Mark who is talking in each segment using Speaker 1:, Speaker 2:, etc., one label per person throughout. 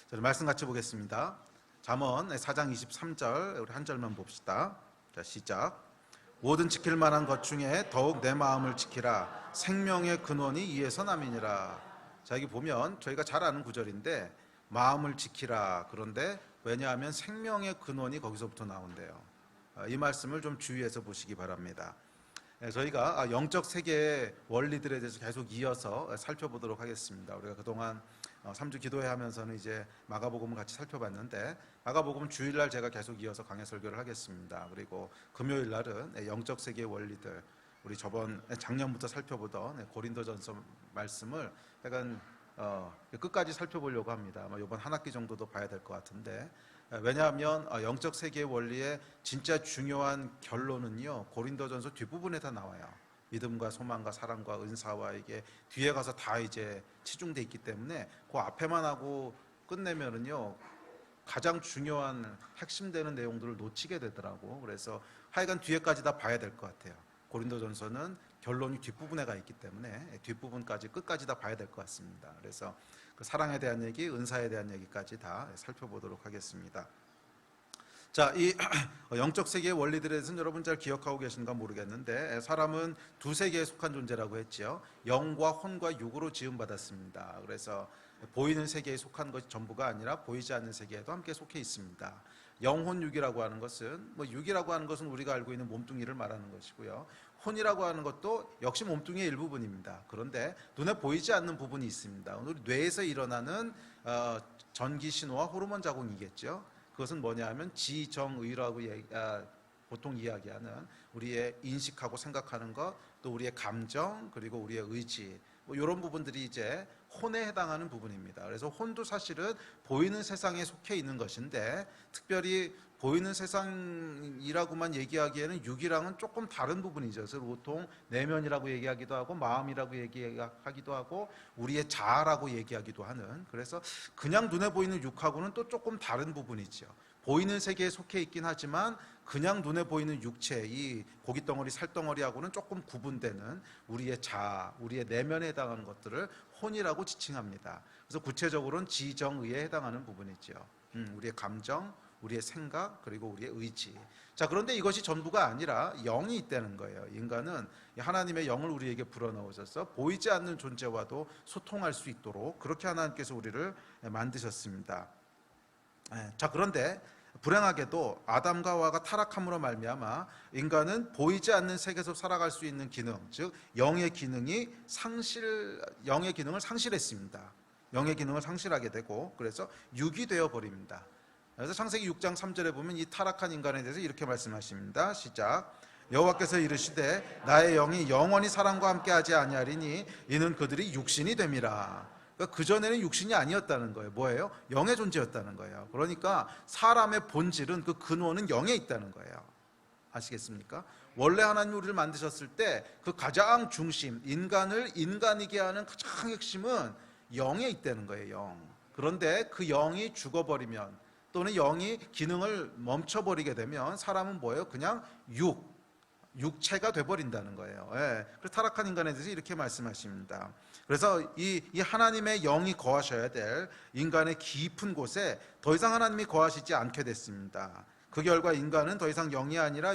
Speaker 1: 저는 말씀 같이 보겠습니다. 잠언 4장 23절 우리 한 절만 봅시다. 자, 시작. 모든 지킬 만한 것 중에 더욱 내 마음을 지키라. 생명의 근원이 이에서 남이니라. 자, 여기 보면 저희가 잘 아는 구절인데 마음을 지키라. 그런데 왜냐하면 생명의 근원이 거기서부터 나온대요. 이 말씀을 좀 주의해서 보시기 바랍니다. 저희가 영적 세계의 원리들에 대해서 계속 이어서 살펴보도록 하겠습니다. 우리가 그동안 3주 기도회 하면서는 이제 마가복음을 같이 살펴봤는데, 마가복음은 주일날 제가 계속 이어서 강해 설교를 하겠습니다. 그리고 금요일 날은 영적 세계의 원리들, 우리 작년부터 살펴보던 고린도전서 말씀을 약간 끝까지 살펴보려고 합니다. 아마 이번 한 학기 정도도 봐야 될 것 같은데, 왜냐하면 영적 세계의 원리의 진짜 중요한 결론은요, 고린도전서 뒷부분에 다 나와요. 믿음과 소망과 사랑과 은사와 이게 뒤에 가서 다 이제 치중돼 있기 때문에 그 앞에만 하고 끝내면은요, 가장 중요한 핵심되는 내용들을 놓치게 되더라고. 그래서 하여간 뒤에까지 다 봐야 될 것 같아요. 고린도전서는 결론이 뒷부분에 가 있기 때문에 뒷부분까지 끝까지 다 봐야 될 것 같습니다. 그래서 그 사랑에 대한 얘기, 은사에 대한 얘기까지 다 살펴보도록 하겠습니다. 자, 이 영적 세계의 원리들에 대해서는 여러분 잘 기억하고 계신가 모르겠는데, 사람은 두 세계에 속한 존재라고 했죠. 영과 혼과 육으로 지음받았습니다. 그래서 보이는 세계에 속한 것이 전부가 아니라 보이지 않는 세계에도 함께 속해 있습니다. 영혼육이라고 하는 것은, 육이라고 하는 것은 우리가 알고 있는 몸뚱이를 말하는 것이고요, 혼이라고 하는 것도 역시 몸뚱이의 일부분입니다. 그런데 눈에 보이지 않는 부분이 있습니다. 우리 뇌에서 일어나는 전기 신호와 호르몬 자궁이겠죠. 그것은 뭐냐 하면 지정의라고 보통 이야기하는 우리의 인식하고 생각하는 것, 또 우리의 감정, 그리고 우리의 의지, 이런 부분들이 이제 혼에 해당하는 부분입니다. 그래서 혼도 사실은 보이는 세상에 속해 있는 것인데, 특별히 보이는 세상이라고만 얘기하기에는 육이랑은 조금 다른 부분이죠. 그래서 보통 내면이라고 얘기하기도 하고 마음이라고 얘기하기도 하고 우리의 자아라고 얘기하기도 하는, 그래서 그냥 눈에 보이는 육하고는 또 조금 다른 부분이죠. 보이는 세계에 속해 있긴 하지만 그냥 눈에 보이는 육체, 이 고깃덩어리 살덩어리하고는 조금 구분되는 우리의 자아, 우리의 내면에 해당하는 것들을 혼이라고 지칭합니다. 그래서 구체적으로는 지정의에 해당하는 부분이죠. 우리의 감정, 우리의 생각, 그리고 우리의 의지. 자, 그런데 이것이 전부가 아니라 영이 있다는 거예요. 인간은 하나님의 영을 우리에게 불어넣으셔서 보이지 않는 존재와도 소통할 수 있도록 그렇게 하나님께서 우리를 만드셨습니다. 자, 그런데 불행하게도 아담과 하와가 타락함으로 말미암아 인간은 보이지 않는 세계에서 살아갈 수 있는 기능, 즉 영의 기능을 상실했습니다. 영의 기능을 상실하게 되고, 그래서 육이 되어 버립니다. 그래서 창세기 6장 3절에 보면 이 타락한 인간에 대해서 이렇게 말씀하십니다. 시작. 여호와께서 이르시되 나의 영이 영원히 사람과 함께하지 아니하리니 이는 그들이 육신이 됨이라. 그러니까 그전에는 육신이 아니었다는 거예요. 뭐예요? 영의 존재였다는 거예요. 그러니까 사람의 본질은, 그 근원은 영에 있다는 거예요. 아시겠습니까? 원래 하나님 우리를 만드셨을 때 그 가장 중심, 인간을 인간이게 하는 가장 핵심은 영에 있다는 거예요. 영. 그런데 그 영이 죽어버리면, 또는 영이 기능을 멈춰버리게 되면 사람은 뭐예요? 그냥 육체가 돼버린다는 거예요. 그래서 타락한 인간에 대해서 이렇게 말씀하십니다. 그래서 이 하나님의 영이 거하셔야 될 인간의 깊은 곳에 더 이상 하나님이 거하시지 않게 됐습니다. 그 결과 인간은 더 이상 영이 아니라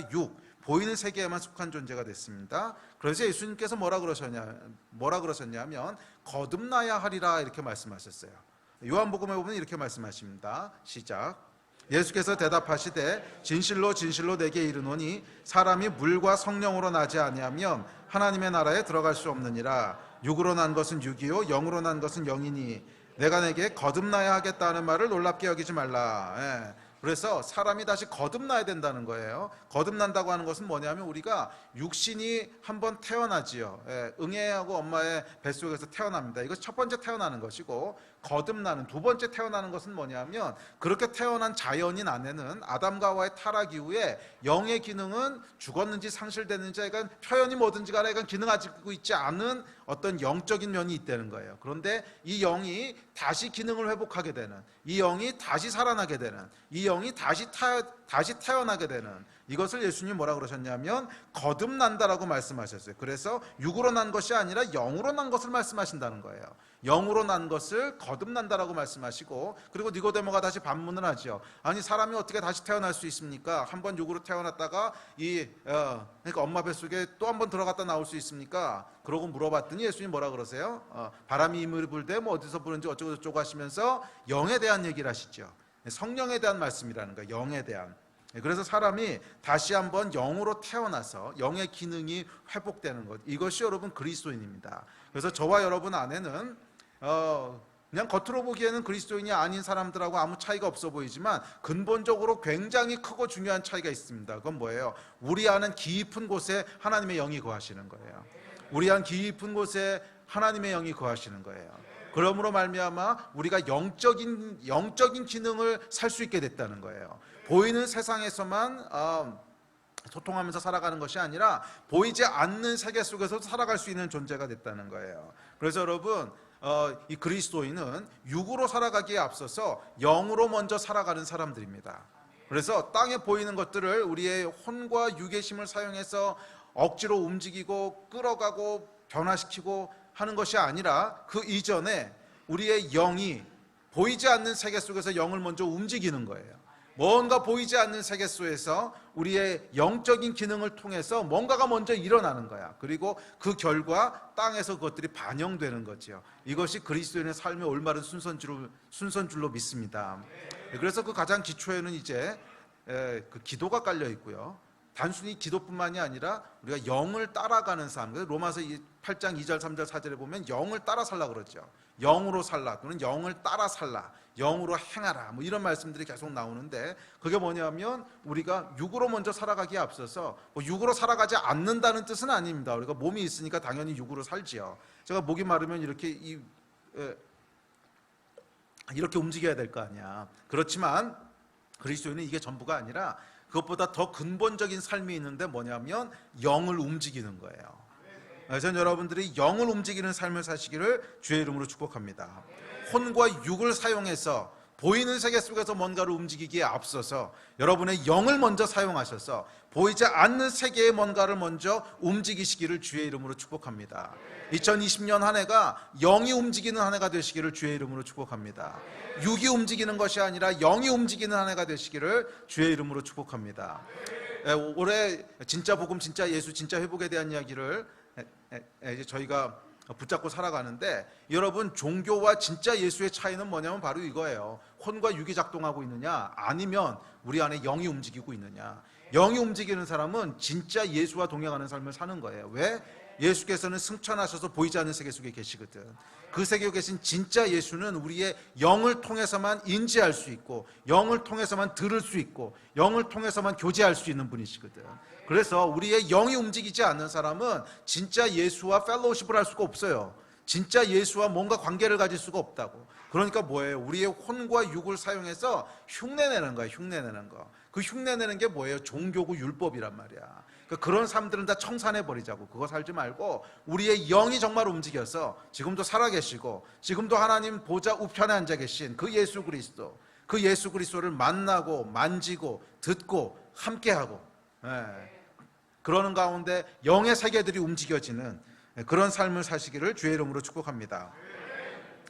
Speaker 1: 보이는 세계에만 속한 존재가 됐습니다. 그래서 예수님께서 뭐라 그러셨냐면 거듭나야 하리라 이렇게 말씀하셨어요. 요한복음에 보면 이렇게 말씀하십니다. 시작. 예수께서 대답하시되 진실로 진실로 내게 이르노니 사람이 물과 성령으로 나지 아니하면 하나님의 나라에 들어갈 수 없느니라. 육으로 난 것은 육이요 영으로 난 것은 영이니 내가 내게 거듭나야 하겠다는 말을 놀랍게 여기지 말라. 그래서 사람이 다시 거듭나야 된다는 거예요. 거듭난다고 하는 것은 뭐냐면 우리가 육신이 한번 태어나지요. 응애하고 엄마의 뱃속에서 태어납니다. 이것이 첫 번째 태어나는 것이고, 거듭나는 두 번째 태어나는 것은 뭐냐면 그렇게 태어난 자연인 안에는 아담과 하와의 타락 이후에 영의 기능은 죽었는지 상실됐는지, 그러니까 표현이 뭐든지 간에 기능하고 있지 않은 어떤 영적인 면이 있다는 거예요. 그런데 이 영이 다시 기능을 회복하게 되는, 이 영이 다시 살아나게 되는, 이 영이 다시 태어나게 되는, 이것을 예수님이 뭐라 그러셨냐면 거듭난다라고 말씀하셨어요. 그래서 육으로 난 것이 아니라 영으로 난 것을 말씀하신다는 거예요. 영으로 난 것을 거듭난다라고 말씀하시고, 그리고 니고데모가 다시 반문을 하죠. 아니 사람이 어떻게 다시 태어날 수 있습니까? 한번 육으로 태어났다가 그러니까 엄마 뱃속에 또 한 번 들어갔다 나올 수 있습니까? 그러고 물어봤더니 예수님 뭐라 그러세요? 바람이 힘을 불되 뭐 어디서 부는지 어쩌고 저쩌고 하시면서 영에 대한 얘기를 하시죠. 성령에 대한 말씀이라는 거예요. 영에 대한. 그래서 사람이 다시 한번 영으로 태어나서 영의 기능이 회복되는 것, 이것이 여러분 그리스도인입니다. 그래서 저와 여러분 안에는 그냥 겉으로 보기에는 그리스도인이 아닌 사람들하고 아무 차이가 없어 보이지만 근본적으로 굉장히 크고 중요한 차이가 있습니다. 그건 뭐예요? 우리 안은 깊은 곳에 하나님의 영이 거하시는 거예요. 우리 안 깊은 곳에 하나님의 영이 거하시는 거예요. 그러므로 말미암아 우리가 영적인 기능을 살 수 있게 됐다는 거예요. 보이는 세상에서만 소통하면서 살아가는 것이 아니라 보이지 않는 세계 속에서 살아갈 수 있는 존재가 됐다는 거예요. 그래서 여러분, 이 그리스도인은 육으로 살아가기에 앞서서 영으로 먼저 살아가는 사람들입니다. 그래서 땅에 보이는 것들을 우리의 혼과 육의 힘을 사용해서 억지로 움직이고 끌어가고 변화시키고 하는 것이 아니라 그 이전에 우리의 영이 보이지 않는 세계 속에서 영을 먼저 움직이는 거예요. 뭔가 보이지 않는 세계 속에서 우리의 영적인 기능을 통해서 뭔가가 먼저 일어나는 거야. 그리고 그 결과 땅에서 그것들이 반영되는 거죠. 이것이 그리스도인의 삶의 올바른 순서인 줄로 믿습니다. 그래서 그 가장 기초에는 이제 그 기도가 깔려 있고요. 단순히 기도뿐만이 아니라 우리가 영을 따라가는 삶. 로마서 8장 2절 3절 4절에 보면 영을 따라 살라 그러죠. 영으로 살라 또는 영을 따라 살라, 영으로 행하라, 뭐 이런 말씀들이 계속 나오는데, 그게 뭐냐면 우리가 육으로 먼저 살아가기에 앞서서 육으로 살아가지 않는다는 뜻은 아닙니다. 우리가 몸이 있으니까 당연히 육으로 살지요. 제가 목이 마르면 이렇게 움직여야 될 거 아니야. 그렇지만 그리스도인은 이게 전부가 아니라 그것보다 더 근본적인 삶이 있는데 뭐냐면 영을 움직이는 거예요. 저는 여러분들이 영을 움직이는 삶을 사시기를 주의 이름으로 축복합니다. 혼과 육을 사용해서 보이는 세계 속에서 뭔가를 움직이기에 앞서서 여러분의 영을 먼저 사용하셔서 보이지 않는 세계의 뭔가를 먼저 움직이시기를 주의 이름으로 축복합니다. 2020년 한 해가 영이 움직이는 한 해가 되시기를 주의 이름으로 축복합니다. 육이 움직이는 것이 아니라 영이 움직이는 한 해가 되시기를 주의 이름으로 축복합니다. 올해 진짜 복음, 진짜 예수, 진짜 회복에 대한 이야기를 이제 저희가 붙잡고 살아가는데, 여러분 종교와 진짜 예수의 차이는 뭐냐면 바로 이거예요. 혼과 육이 작동하고 있느냐 아니면 우리 안에 영이 움직이고 있느냐. 영이 움직이는 사람은 진짜 예수와 동행하는 삶을 사는 거예요. 왜? 예수께서는 승천하셔서 보이지 않는 세계 속에 계시거든. 그 세계에 계신 진짜 예수는 우리의 영을 통해서만 인지할 수 있고, 영을 통해서만 들을 수 있고, 영을 통해서만 교제할 수 있는 분이시거든. 그래서 우리의 영이 움직이지 않는 사람은 진짜 예수와 펠로우십을 할 수가 없어요. 진짜 예수와 뭔가 관계를 가질 수가 없다고. 그러니까 뭐예요? 우리의 혼과 육을 사용해서 흉내내는 거야. 흉내내는 거. 그 흉내내는 게 뭐예요? 종교고 율법이란 말이야. 그런 사람들은 다 청산해버리자고. 그거 살지 말고 우리의 영이 정말 움직여서 지금도 살아계시고 지금도 하나님 보좌 우편에 앉아 계신 그 예수 그리스도, 그 예수 그리스도를 만나고 만지고 듣고 함께하고, 그러는 가운데 영의 세계들이 움직여지는 그런 삶을 사시기를 주의 이름으로 축복합니다.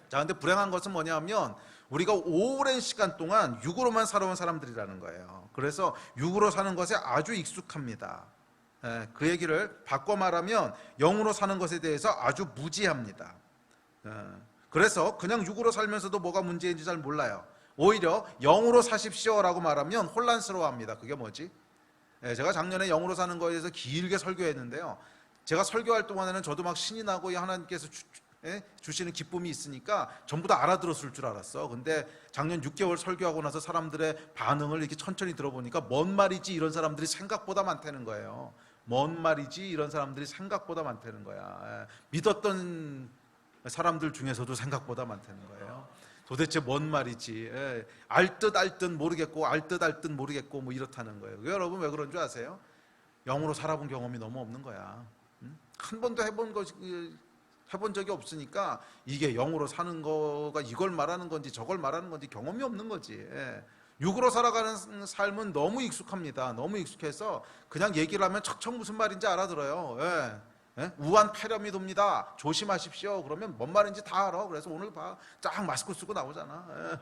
Speaker 1: 자, 근데 불행한 것은 뭐냐면 우리가 오랜 시간 동안 육으로만 살아온 사람들이라는 거예요. 그래서 육으로 사는 것에 아주 익숙합니다. 그 얘기를 바꿔 말하면 영으로 사는 것에 대해서 아주 무지합니다. 그래서 그냥 육으로 살면서도 뭐가 문제인지 잘 몰라요. 오히려 영으로 사십시오라고 말하면 혼란스러워합니다. 그게 뭐지? 제가 작년에 영으로 사는 거에 대해서 길게 설교했는데요. 제가 설교할 동안에는 저도 막 신이 나고 하나님께서 주시는 기쁨이 있으니까 전부 다 알아들었을 줄 알았어. 근데 작년 6개월 설교하고 나서 사람들의 반응을 이렇게 천천히 들어보니까 뭔 말이지 이런 사람들이 생각보다 많다는 거예요. 뭔 말이지 이런 사람들이 생각보다 많다는 거야. 믿었던 사람들 중에서도 생각보다 많다는 거예요. 도대체 뭔 말이지, 알 듯 모르겠고 알 듯 모르겠고 뭐 이렇다는 거예요. 여러분 왜 그런 줄 아세요? 영으로 살아본 경험이 너무 없는 거야. 한 번도 해본 적이 없으니까 이게 영으로 사는 거가 이걸 말하는 건지 저걸 말하는 건지 경험이 없는 거지. 육으로 살아가는 삶은 너무 익숙합니다. 너무 익숙해서 그냥 얘기를 하면 척척 무슨 말인지 알아들어요. 예? 우한 폐렴이 돕니다. 조심하십시오. 그러면 뭔 말인지 다 알아. 그래서 오늘 쫙 마스크 쓰고 나오잖아. 예.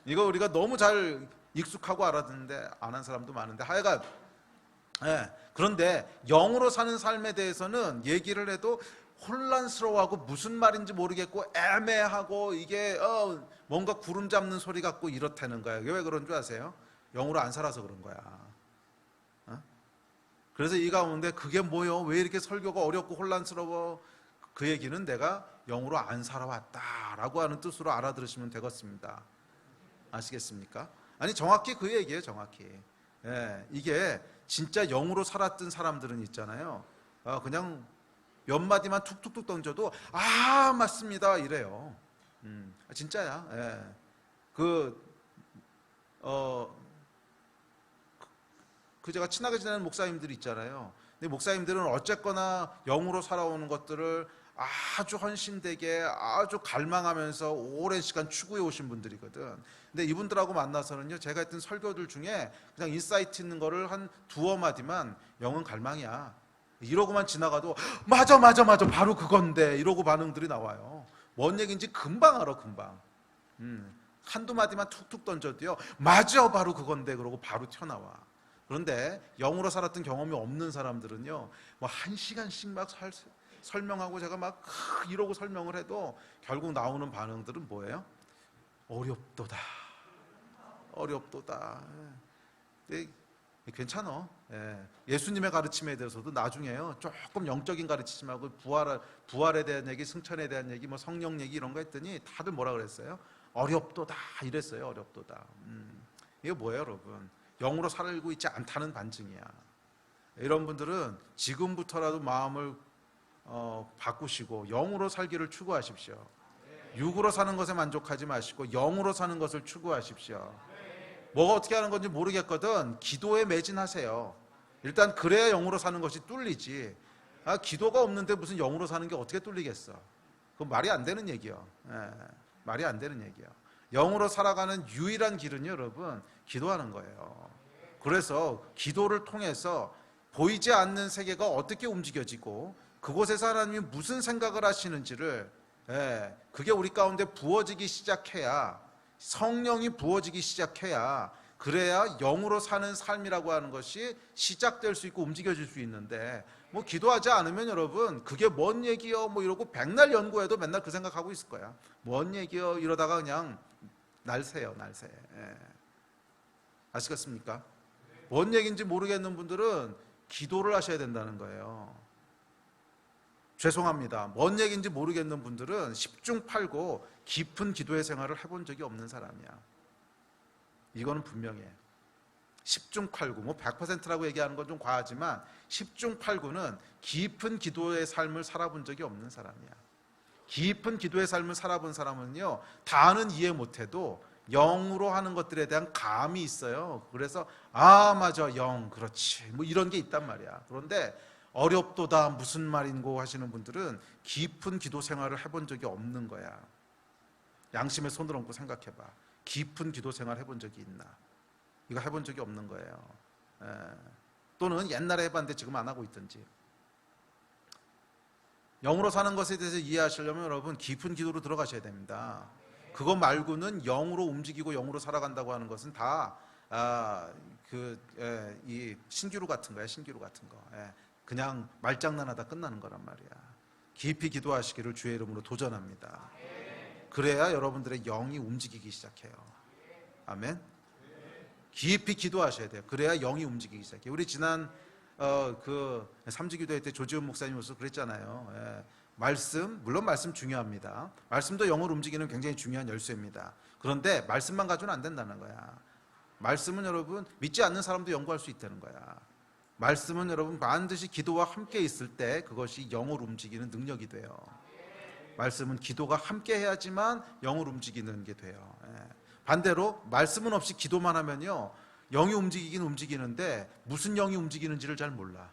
Speaker 1: 이거 우리가 너무 잘 익숙하고 알아듣는데 안 한 사람도 많은데 하여간 예. 그런데 영으로 사는 삶에 대해서는 얘기를 해도 혼란스러워하고 무슨 말인지 모르겠고 애매하고 이게 뭔가 구름 잡는 소리 같고 이렇다는 거야. 왜 그런 줄 아세요? 영으로 안 살아서 그런 거야. 그래서 이 가운데 그게 뭐요? 왜 이렇게 설교가 어렵고 혼란스러워? 그 얘기는 내가 영으로 안 살아왔다라고 하는 뜻으로 알아들으시면 되겠습니다. 아시겠습니까? 아니 정확히 그 얘기예요. 정확히. 예, 이게 진짜 영으로 살았던 사람들은 있잖아요. 그냥 몇 마디만 툭툭툭 던져도 맞습니다 이래요. 진짜야. 예. 제가 친하게 지내는 목사님들이 있잖아요. 근데 목사님들은 어쨌거나 영으로 살아오는 것들을 아주 헌신되게 아주 갈망하면서 오랜 시간 추구해 오신 분들이거든. 근데 이분들하고 만나서는요, 제가 했던 설교들 중에 그냥 인사이트 있는 거를 한 두어 마디만 영은 갈망이야 이러고만 지나가도 맞아 바로 그건데 이러고 반응들이 나와요. 뭔 얘기인지 금방 알아. 금방. 한두 마디만 툭툭 던져도요 맞아 바로 그건데 그러고 바로 튀어나와. 그런데 영으로 살았던 경험이 없는 사람들은요 뭐 한 시간씩 막 설명하고 제가 막 이러고 설명을 해도 결국 나오는 반응들은 뭐예요? 어렵도다. 괜찮아. 예수님의 가르침에 대해서도 나중에요 조금 영적인 가르치심하고 부활에 대한 얘기, 승천에 대한 얘기, 뭐 성령 얘기 이런 거 했더니 다들 뭐라 그랬어요? 어렵도다 이랬어요. 어렵도다. 이게 뭐예요 여러분? 영으로 살고 있지 않다는 반증이야. 이런 분들은 지금부터라도 마음을 바꾸시고 영으로 살기를 추구하십시오. 육으로 사는 것에 만족하지 마시고 영으로 사는 것을 추구하십시오. 뭐가 어떻게 하는 건지 모르겠거든 기도에 매진하세요. 일단 그래야 영으로 사는 것이 뚫리지. 기도가 없는데 무슨 영으로 사는 게 어떻게 뚫리겠어? 그건 말이 안 되는 얘기요. 말이 안 되는 얘기요. 영으로 살아가는 유일한 길은요 여러분 기도하는 거예요. 그래서 기도를 통해서 보이지 않는 세계가 어떻게 움직여지고 그곳에서 하나님이 무슨 생각을 하시는지를 그게 우리 가운데 부어지기 시작해야, 성령이 부어지기 시작해야, 그래야 영으로 사는 삶이라고 하는 것이 시작될 수 있고 움직여질 수 있는데, 뭐 기도하지 않으면 여러분 그게 뭔 얘기요 뭐 이러고 백날 연구해도 맨날 그 생각하고 있을 거야. 뭔 얘기요 이러다가 그냥 날새요. 아시겠습니까? 뭔 얘기인지 모르겠는 분들은 기도를 하셔야 된다는 거예요. 죄송합니다. 뭔 얘기인지 모르겠는 분들은 10중 8구 깊은 기도의 생활을 해본 적이 없는 사람이야. 이거는 분명해. 10중 8구, 뭐 100%라고 얘기하는 건 좀 과하지만 10중 8구는 깊은 기도의 삶을 살아본 적이 없는 사람이야. 깊은 기도의 삶을 살아본 사람은요, 다는 이해 못해도 영으로 하는 것들에 대한 감이 있어요. 그래서 맞아 영 그렇지 뭐 이런 게 있단 말이야. 그런데 어렵도다 무슨 말인고 하시는 분들은 깊은 기도 생활을 해본 적이 없는 거야. 양심에 손을 얹고 생각해봐. 깊은 기도 생활 해본 적이 있나? 이거 해본 적이 없는 거예요. 또는 옛날에 해봤는데 지금 안 하고 있든지. 영으로 사는 것에 대해서 이해하시려면 여러분 깊은 기도로 들어가셔야 됩니다. 그거 말고는 영으로 움직이고 영으로 살아간다고 하는 것은 다 이 신기루 같은 거야. 신기루 같은 거. 그냥 말장난하다 끝나는 거란 말이야. 깊이 기도하시기를 주의 이름으로 도전합니다. 그래야 여러분들의 영이 움직이기 시작해요. 아멘. 깊이 기도하셔야 돼요. 그래야 영이 움직이기 시작해요. 우리 지난 삼지기도회 때 조지훈 목사님 오셔서 그랬잖아요. 말씀, 물론 말씀 중요합니다. 말씀도 영을 움직이는 굉장히 중요한 열쇠입니다. 그런데 말씀만 가지고는 안 된다는 거야. 말씀은 여러분 믿지 않는 사람도 연구할 수 있다는 거야. 말씀은 여러분 반드시 기도와 함께 있을 때 그것이 영을 움직이는 능력이 돼요. 말씀은 기도가 함께 해야지만 영을 움직이는 게 돼요. 반대로 말씀은 없이 기도만 하면요, 영이 움직이긴 움직이는데 무슨 영이 움직이는지를 잘 몰라.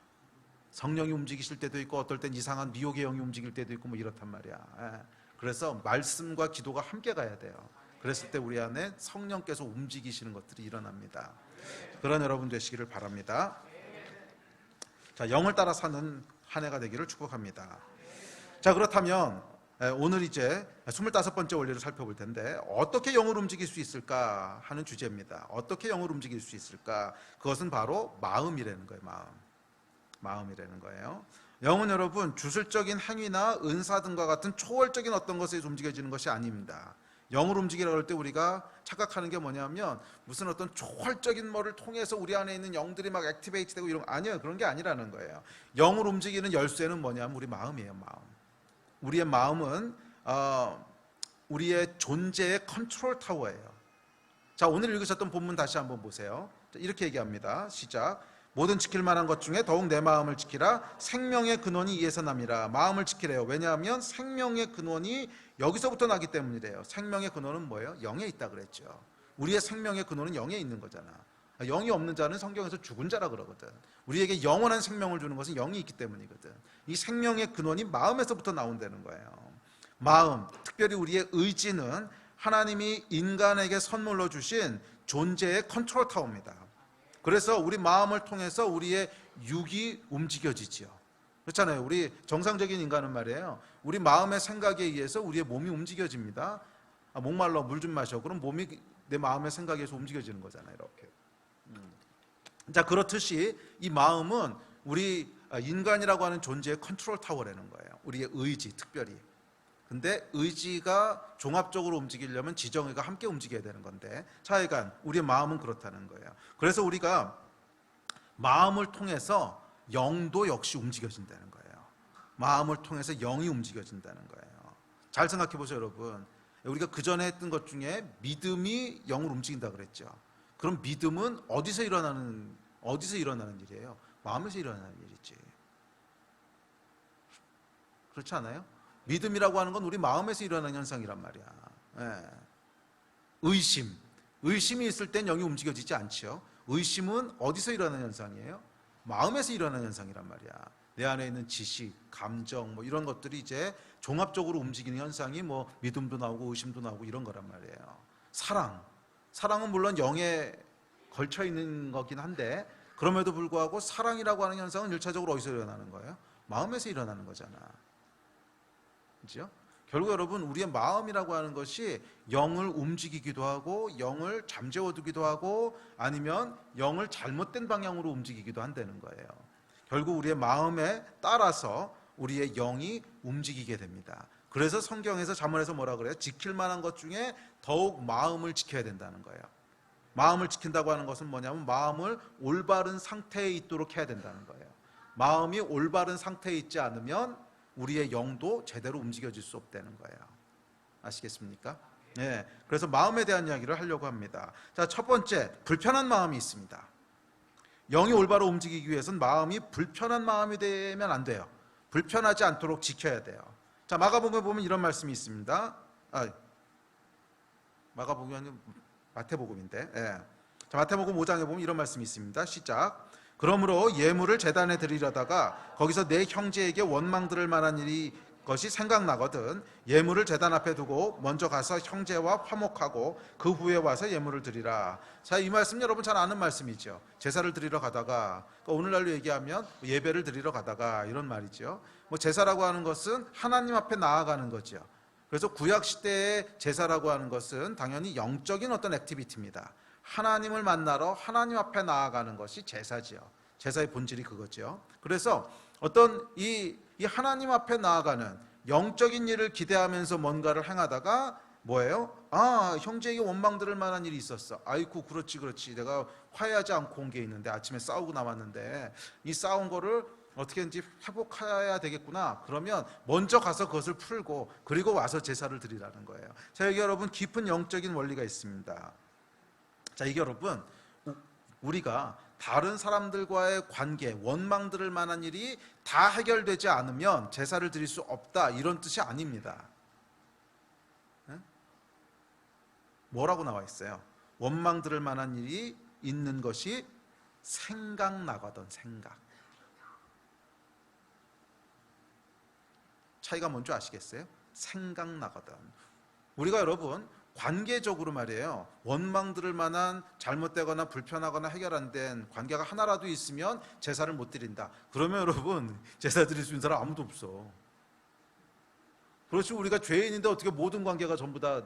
Speaker 1: 성령이 움직이실 때도 있고 어떨 땐 이상한 미혹의 영이 움직일 때도 있고 뭐 이렇단 말이야. 그래서 말씀과 기도가 함께 가야 돼요. 그랬을 때 우리 안에 성령께서 움직이시는 것들이 일어납니다. 그런 여러분 되시기를 바랍니다. 자, 영을 따라 사는 한 해가 되기를 축복합니다. 자, 그렇다면 오늘 이제 25번째 원리를 살펴볼 텐데, 어떻게 영을 움직일 수 있을까 하는 주제입니다. 어떻게 영을 움직일 수 있을까? 그것은 바로 마음이라는 거예요. 마음이라는 거예요. 영은 여러분 주술적인 행위나 은사 등과 같은 초월적인 어떤 것에 움직여지는 것이 아닙니다. 영을 움직이라고 할 때 우리가 착각하는 게 뭐냐면 무슨 어떤 초월적인 뭐를 통해서 우리 안에 있는 영들이 막 액티베이트 되고 이런 거 아니에요. 그런 게 아니라는 거예요. 영을 움직이는 열쇠는 뭐냐면 우리 마음이에요. 마음. 우리의 마음은 우리의 존재의 컨트롤 타워예요. 자, 오늘 읽으셨던 본문 다시 한번 보세요. 이렇게 얘기합니다. 시작. 모든 지킬 만한 것 중에 더욱 내 마음을 지키라. 생명의 근원이 이에서 남이라. 마음을 지키래요. 왜냐하면 생명의 근원이 여기서부터 나기 때문이래요. 생명의 근원은 뭐예요? 영에 있다 그랬죠. 우리의 생명의 근원은 영에 있는 거잖아. 영이 없는 자는 성경에서 죽은 자라 그러거든. 우리에게 영원한 생명을 주는 것은 영이 있기 때문이거든. 이 생명의 근원이 마음에서부터 나온다는 거예요. 마음, 특별히 우리의 의지는 하나님이 인간에게 선물로 주신 존재의 컨트롤 타워입니다. 그래서 우리 마음을 통해서 우리의 육이 움직여지죠. 그렇잖아요. 우리 정상적인 인간은 말이에요. 우리 마음의 생각에 의해서 우리의 몸이 움직여집니다. 목말라 물 좀 마셔. 그럼 몸이 내 마음의 생각에 의해서 움직여지는 거잖아요. 이렇게. 자, 그렇듯이 이 마음은 우리 인간이라고 하는 존재의 컨트롤 타워라는 거예요. 우리의 의지, 특별히. 근데 의지가 종합적으로 움직이려면 지정의가 함께 움직여야 되는 건데, 차이간 우리의 마음은 그렇다는 거예요. 그래서 우리가 마음을 통해서 영도 역시 움직여진다는 거예요. 마음을 통해서 영이 움직여진다는 거예요. 잘 생각해 보세요, 여러분. 우리가 그 전에 했던 것 중에 믿음이 영을 움직인다 그랬죠. 그럼 믿음은 어디서 일어나는 일이에요? 마음에서 일어나는 일이지. 그렇지 않아요? 믿음이라고 하는 건 우리 마음에서 일어나는 현상이란 말이야. 예. 의심이 있을 땐 영이 움직여지지 않죠. 의심은 어디서 일어나는 현상이에요? 마음에서 일어나는 현상이란 말이야. 내 안에 있는 지식, 감정 뭐 이런 것들이 이제 종합적으로 움직이는 현상이 뭐 믿음도 나오고 의심도 나오고 이런 거란 말이에요. 사랑은 물론 영에 걸쳐 있는 거긴 한데, 그럼에도 불구하고 사랑이라고 하는 현상은 1차적으로 어디서 일어나는 거예요? 마음에서 일어나는 거잖아. 그렇죠? 결국 여러분, 우리의 마음이라고 하는 것이 영을 움직이기도 하고 영을 잠재워두기도 하고 아니면 영을 잘못된 방향으로 움직이기도 한다는 거예요. 결국 우리의 마음에 따라서 우리의 영이 움직이게 됩니다. 그래서 성경에서 잠언에서 뭐라 그래요? 지킬 만한 것 중에 더욱 마음을 지켜야 된다는 거예요. 마음을 지킨다고 하는 것은 뭐냐면 마음을 올바른 상태에 있도록 해야 된다는 거예요. 마음이 올바른 상태에 있지 않으면 우리의 영도 제대로 움직여질 수 없다는 거예요. 아시겠습니까? 네, 그래서 마음에 대한 이야기를 하려고 합니다. 자, 첫 번째, 불편한 마음이 있습니다. 영이 올바로 움직이기 위해서는 마음이 불편한 마음이 되면 안 돼요. 불편하지 않도록 지켜야 돼요. 자, 마가복음에 보면 이런 말씀이 있습니다. 마가복음이 아니고 마태복음인데, 예. 자, 마태복음 5장에 보면 이런 말씀이 있습니다. 시작. 그러므로 예물을 제단에 드리려다가 거기서 내 형제에게 원망 들을 만한 일이 것이 생각나거든 예물을 제단 앞에 두고 먼저 가서 형제와 화목하고 그 후에 와서 예물을 드리라. 자, 이 말씀 여러분 잘 아는 말씀이죠. 제사를 드리러 가다가, 그러니까 오늘날로 얘기하면 예배를 드리러 가다가 이런 말이죠. 뭐 제사라고 하는 것은 하나님 앞에 나아가는 거죠. 그래서 구약 시대의 제사라고 하는 것은 당연히 영적인 어떤 액티비티입니다. 하나님을 만나러 하나님 앞에 나아가는 것이 제사지요. 제사의 본질이 그거죠. 그래서 어떤 이 하나님 앞에 나아가는 영적인 일을 기대하면서 뭔가를 행하다가 뭐예요? 형제에게 원망 들을 만한 일이 있었어. 아이고, 그렇지. 내가 화해하지 않고 온 게 있는데, 아침에 싸우고 나왔는데 이 싸운 거를 어떻게든지 회복해야 되겠구나. 그러면 먼저 가서 그것을 풀고 그리고 와서 제사를 드리라는 거예요. 자, 여기 여러분 깊은 영적인 원리가 있습니다. 자, 이게 여러분, 우리가 다른 사람들과의 관계, 원망 들을 만한 일이 다 해결되지 않으면 제사를 드릴 수 없다, 이런 뜻이 아닙니다. 네? 뭐라고 나와 있어요? 원망 들을 만한 일이 있는 것이 생각나거든. 차이가 뭔지 아시겠어요? 생각나거든. 우리가 여러분 관계적으로 말이에요. 원망 들을 만한 잘못되거나 불편하거나 해결 안 된 관계가 하나라도 있으면 제사를 못 드린다. 그러면 여러분 제사 드릴 수 있는 사람 아무도 없어. 그렇지, 우리가 죄인인데 어떻게 모든 관계가 전부 다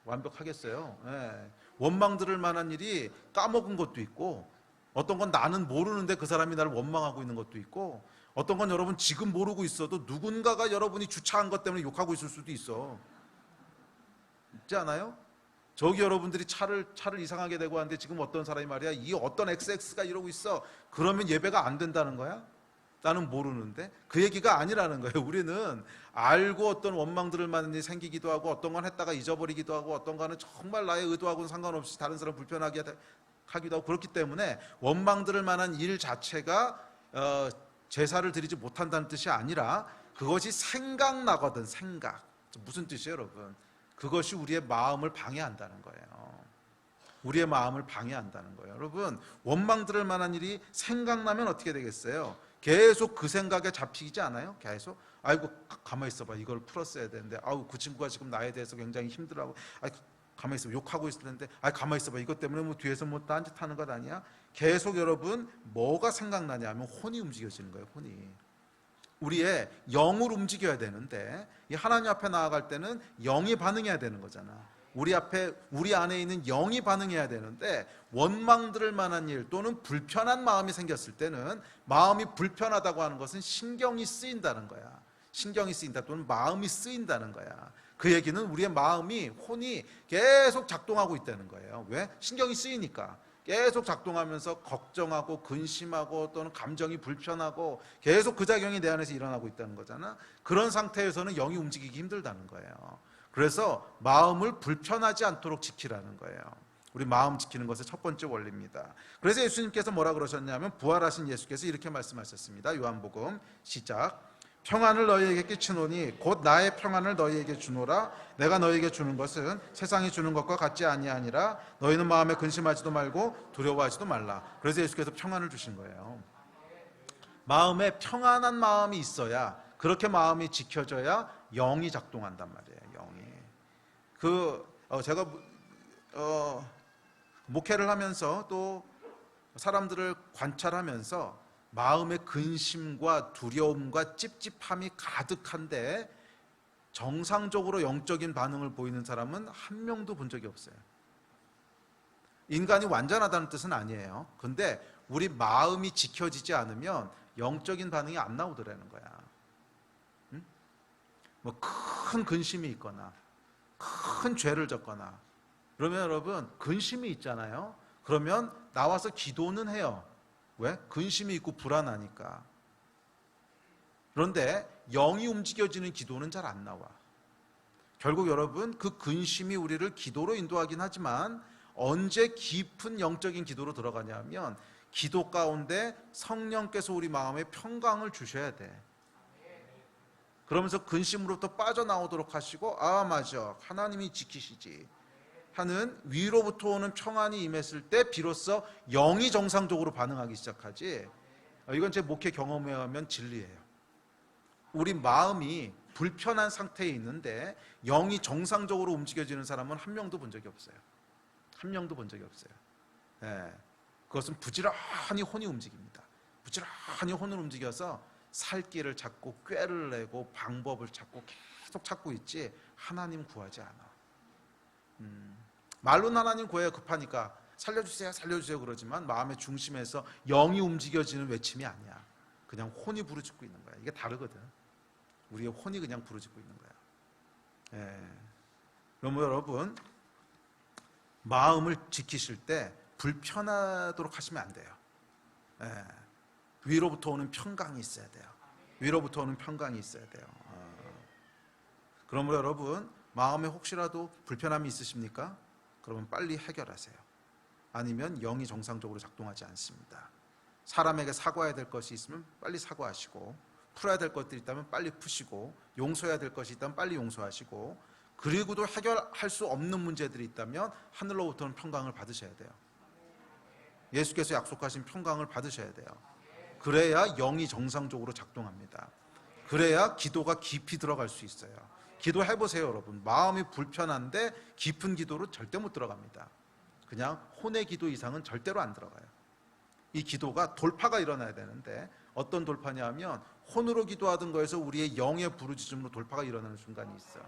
Speaker 1: 완벽하겠어요. 예. 원망 들을 만한 일이 까먹은 것도 있고, 어떤 건 나는 모르는데 그 사람이 나를 원망하고 있는 것도 있고, 어떤 건 여러분 지금 모르고 있어도 누군가가 여러분이 주차한 것 때문에 욕하고 있을 수도 있어. 있지 않아요? 저기 여러분들이 차를 이상하게 대고 하는데 지금 어떤 사람이 말이야, 이 어떤 XX가 이러고 있어. 그러면 예배가 안 된다는 거야? 나는 모르는데. 그 얘기가 아니라는 거예요. 우리는 알고 어떤 원망 들을 만한 일이 생기기도 하고, 어떤 건 했다가 잊어버리기도 하고, 어떤 거는 정말 나의 의도하고는 상관없이 다른 사람 불편하게 하기도 하고, 그렇기 때문에 원망 들을 만한 일 자체가 제사를 드리지 못한다는 뜻이 아니라, 그것이 생각나거든. 생각. 무슨 뜻이에요, 여러분? 그것이 우리의 마음을 방해한다는 거예요. 우리의 마음을 방해한다는 거예요. 여러분, 원망 들을 만한 일이 생각나면 어떻게 되겠어요? 계속 그 생각에 잡히지 않아요? 계속 아이고 가만히 있어봐, 이걸 풀었어야 되는데, 아우 그 친구가 지금 나에 대해서 굉장히 힘들어하고, 가만히 있어봐, 욕하고 있을 텐데, 가만히 있어봐, 이것 때문에 뭐 뒤에서 뭐 딴짓하는 것 아니야? 계속 여러분 뭐가 생각나냐 하면 혼이 움직여지는 거예요. 혼이. 우리의 영을 움직여야 되는데, 이 하나님 앞에 나아갈 때는 영이 반응해야 되는 거잖아. 우리 안에 있는 영이 반응해야 되는데, 원망 들을 만한 일 또는 불편한 마음이 생겼을 때는, 마음이 불편하다고 하는 것은 신경이 쓰인다는 거야. 신경이 쓰인다 또는 마음이 쓰인다는 거야. 그 얘기는 우리의 마음이, 혼이 계속 작동하고 있다는 거예요. 왜? 신경이 쓰이니까. 계속 작동하면서 걱정하고 근심하고 또는 감정이 불편하고, 계속 그 작용이 내 안에서 일어나고 있다는 거잖아. 그런 상태에서는 영이 움직이기 힘들다는 거예요. 그래서 마음을 불편하지 않도록 지키라는 거예요. 우리 마음 지키는 것의 첫 번째 원리입니다. 그래서 예수님께서 뭐라 그러셨냐면, 부활하신 예수께서 이렇게 말씀하셨습니다. 요한복음 시작. 평안을 너희에게 끼치노니 곧 나의 평안을 너희에게 주노라. 내가 너희에게 주는 것은 세상이 주는 것과 같지 아니하니라. 너희는 마음에 근심하지도 말고 두려워하지도 말라. 그래서 예수께서 평안을 주신 거예요. 마음에 평안한 마음이 있어야, 그렇게 마음이 지켜져야 영이 작동한단 말이에요. 영이. 제가 목회를 하면서 또 사람들을 관찰하면서 마음의 근심과 두려움과 찝찝함이 가득한데 정상적으로 영적인 반응을 보이는 사람은 한 명도 본 적이 없어요. 인간이 완전하다는 뜻은 아니에요. 근데 우리 마음이 지켜지지 않으면 영적인 반응이 안 나오더라는 거야. 응? 뭐 큰 근심이 있거나 큰 죄를 졌거나 그러면 여러분, 근심이 있잖아요. 그러면 나와서 기도는 해요. 왜? 근심이 있고 불안하니까. 그런데 영이 움직여지는 기도는 잘 안 나와. 결국 여러분, 그 근심이 우리를 기도로 인도하긴 하지만 언제 깊은 영적인 기도로 들어가냐면, 기도 가운데 성령께서 우리 마음에 평강을 주셔야 돼. 그러면서 근심으로부터 빠져나오도록 하시고, 맞아, 하나님이 지키시지 하는 위로부터 오는 평안이 임했을 때 비로소 영이 정상적으로 반응하기 시작하지. 이건 제 목회 경험에 의하면 진리예요. 우리 마음이 불편한 상태에 있는데 영이 정상적으로 움직여지는 사람은 한 명도 본 적이 없어요. 한 명도 본 적이 없어요. 그것은 부지런히 혼이 움직입니다. 부지런히 혼을 움직여서 살 길을 찾고 꾀를 내고 방법을 찾고 계속 찾고 있지, 하나님 구하지 않아. 말로는 하나님 구해야 급하니까 살려주세요 살려주세요 그러지만, 마음의 중심에서 영이 움직여지는 외침이 아니야. 그냥 혼이 부르짖고 있는 거야. 이게 다르거든. 우리의 혼이 그냥 부르짖고 있는 거야. 그러면 여러분, 마음을 지키실 때 불편하도록 하시면 안 돼요. 위로부터 오는 평강이 있어야 돼요. 위로부터 오는 평강이 있어야 돼요. 그러면 여러분, 마음에 혹시라도 불편함이 있으십니까? 그러면 빨리 해결하세요. 아니면 영이 정상적으로 작동하지 않습니다. 사람에게 사과해야 될 것이 있으면 빨리 사과하시고, 풀어야 될 것들이 있다면 빨리 푸시고, 용서해야 될 것이 있다면 빨리 용서하시고, 그리고도 해결할 수 없는 문제들이 있다면 하늘로부터는 평강을 받으셔야 돼요. 예수께서 약속하신 평강을 받으셔야 돼요. 그래야 영이 정상적으로 작동합니다. 그래야 기도가 깊이 들어갈 수 있어요. 기도해 보세요, 여러분. 마음이 불편한데 깊은 기도로 절대 못 들어갑니다. 그냥 혼의 기도 이상은 절대로 안 들어가요. 이 기도가 돌파가 일어나야 되는데 어떤 돌파냐면 혼으로 기도하던 거에서 우리의 영의 부르짖음으로 돌파가 일어나는 순간이 있어요.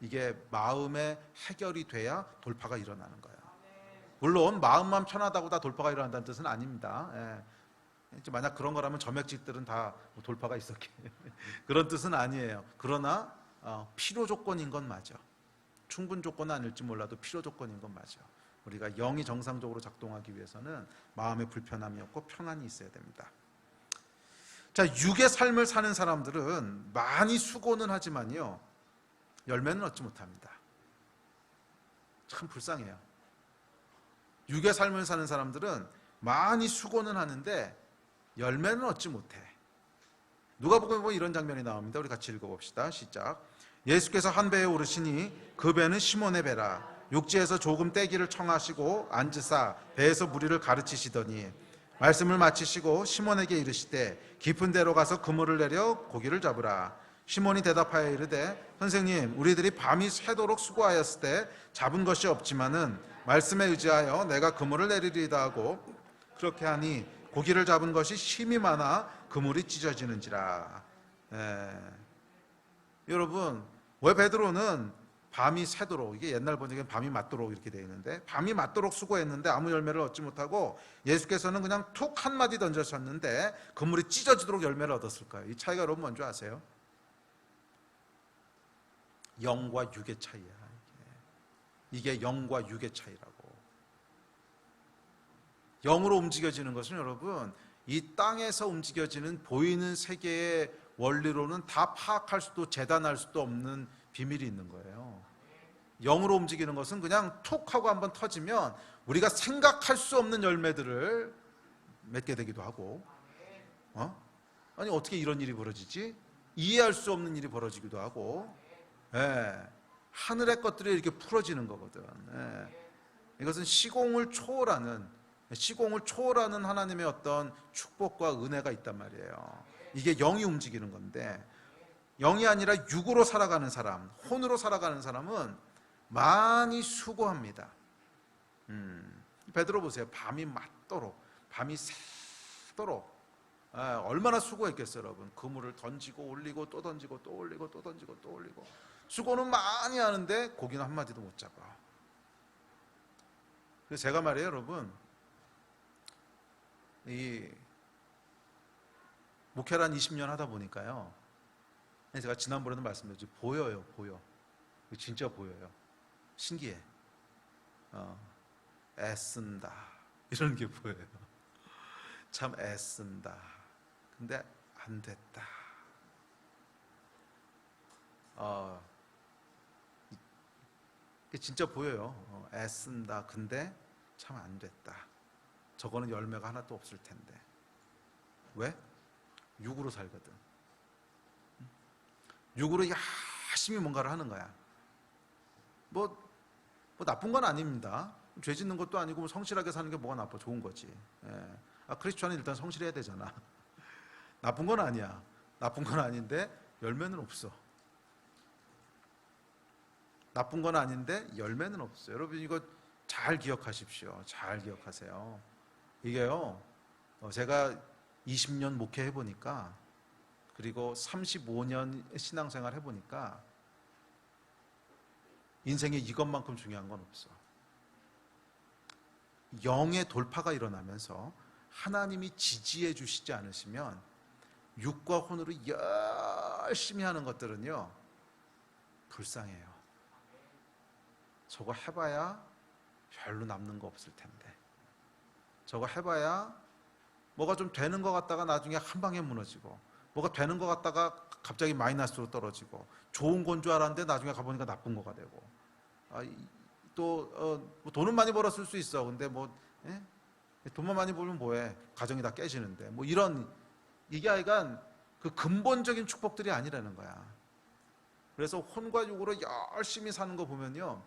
Speaker 1: 이게 마음의 해결이 돼야 돌파가 일어나는 거예요. 물론 마음만 편하다고 다 돌파가 일어난다는 뜻은 아닙니다. 예. 만약 그런 거라면 점액질들은 다 돌파가 있었게 그런 뜻은 아니에요. 그러나 필요 조건인 건 맞아. 충분 조건은 아닐지 몰라도 필요 조건인 건 맞아. 우리가 영이 정상적으로 작동하기 위해서는 마음의 불편함이 없고 평안이 있어야 됩니다. 자, 육의 삶을 사는 사람들은 많이 수고는 하지만요, 열매는 얻지 못합니다. 참 불쌍해요. 육의 삶을 사는 사람들은 많이 수고는 하는데 열매는 얻지 못해. 누가복음에 보면 이런 장면이 나옵니다. 우리 같이 읽어봅시다. 시작. 예수께서 한 배에 오르시니 그 배는 시몬의 배라. 육지에서 조금 떼기를 청하시고 앉으사 배에서 무리를 가르치시더니 말씀을 마치시고 시몬에게 이르시되 깊은 데로 가서 그물을 내려 고기를 잡으라. 시몬이 대답하여 이르되 선생님, 우리들이 밤이 새도록 수고하였을 때 잡은 것이 없지만은 말씀에 의지하여 내가 그물을 내리리이다 하고 그렇게 하니 고기를 잡은 것이 심이 많아 그물이 찢어지는지라. 여러분, 왜 베드로는 밤이 새도록, 이게 옛날 번역엔 밤이 맞도록 이렇게 되어 있는데, 밤이 맞도록 수고했는데 아무 열매를 얻지 못하고 예수께서는 그냥 툭 한마디 던져셨는데 그물이 찢어지도록 열매를 얻었을까요? 이 차이가 여러분 뭔지 아세요? 영과 육의 차이야. 이게 영과 육의 차이라고. 영으로 움직여지는 것은 여러분, 이 땅에서 움직여지는 보이는 세계의 원리로는 다 파악할 수도 재단할 수도 없는 비밀이 있는 거예요. 영으로 움직이는 것은 그냥 툭 하고 한번 터지면 우리가 생각할 수 없는 열매들을 맺게 되기도 하고, 아니 어떻게 이런 일이 벌어지지? 이해할 수 없는 일이 벌어지기도 하고, 하늘의 것들이 이렇게 풀어지는 거거든. 이것은 시공을 초월하는 하나님의 어떤 축복과 은혜가 있단 말이에요. 이게 영이 움직이는 건데, 영이 아니라 육으로 살아가는 사람, 혼으로 살아가는 사람은 많이 수고합니다. 베드로 보세요. 밤이 맞도록, 밤이 새도록 얼마나 수고했겠어요, 여러분. 그물을 던지고 올리고 또 던지고 또 올리고 또 던지고 또 올리고. 수고는 많이 하는데 고기는 한 마디도 못 잡아. 그래서 제가 말이에요, 여러분, 이 목회를 한 20년 하다 보니까요, 제가 지난번에도 말씀드렸죠. 보여요, 보여. 진짜 보여요. 신기해. 애쓴다. 이런 게 보여요. 참 애쓴다. 근데 안 됐다. 이게 진짜 보여요. 애쓴다. 근데 참 안 됐다. 저거는 열매가 하나도 없을 텐데. 왜? 육으로 살거든. 육으로 열심히 뭔가를 하는 거야. 뭐 나쁜 건 아닙니다. 죄 짓는 것도 아니고 성실하게 사는 게 뭐가 나빠? 좋은 거지. 크리스천은 일단 성실해야 되잖아. 나쁜 건 아니야. 나쁜 건 아닌데 열매는 없어. 나쁜 건 아닌데 열매는 없어. 여러분 이거 잘 기억하십시오. 잘 기억하세요. 이게요, 제가 20년 목회해 보니까, 그리고 35년 신앙생활 해보니까 인생에 이것만큼 중요한 건 없어. 영의 돌파가 일어나면서 하나님이 지지해 주시지 않으시면 육과 혼으로 열심히 하는 것들은요, 불쌍해요. 저거 해봐야 별로 남는 거 없을 텐데, 저거 해봐야 뭐가 좀 되는 것 같다가 나중에 한 방에 무너지고, 뭐가 되는 것 같다가 갑자기 마이너스로 떨어지고, 좋은 건 줄 알았는데 나중에 가보니까 나쁜 거가 되고, 뭐 돈은 많이 벌었을 수 있어. 근데 돈만 많이 벌면 뭐해? 가정이 다 깨지는데. 뭐 이게 하여간 그 근본적인 축복들이 아니라는 거야. 그래서 혼과 육으로 열심히 사는 거 보면요,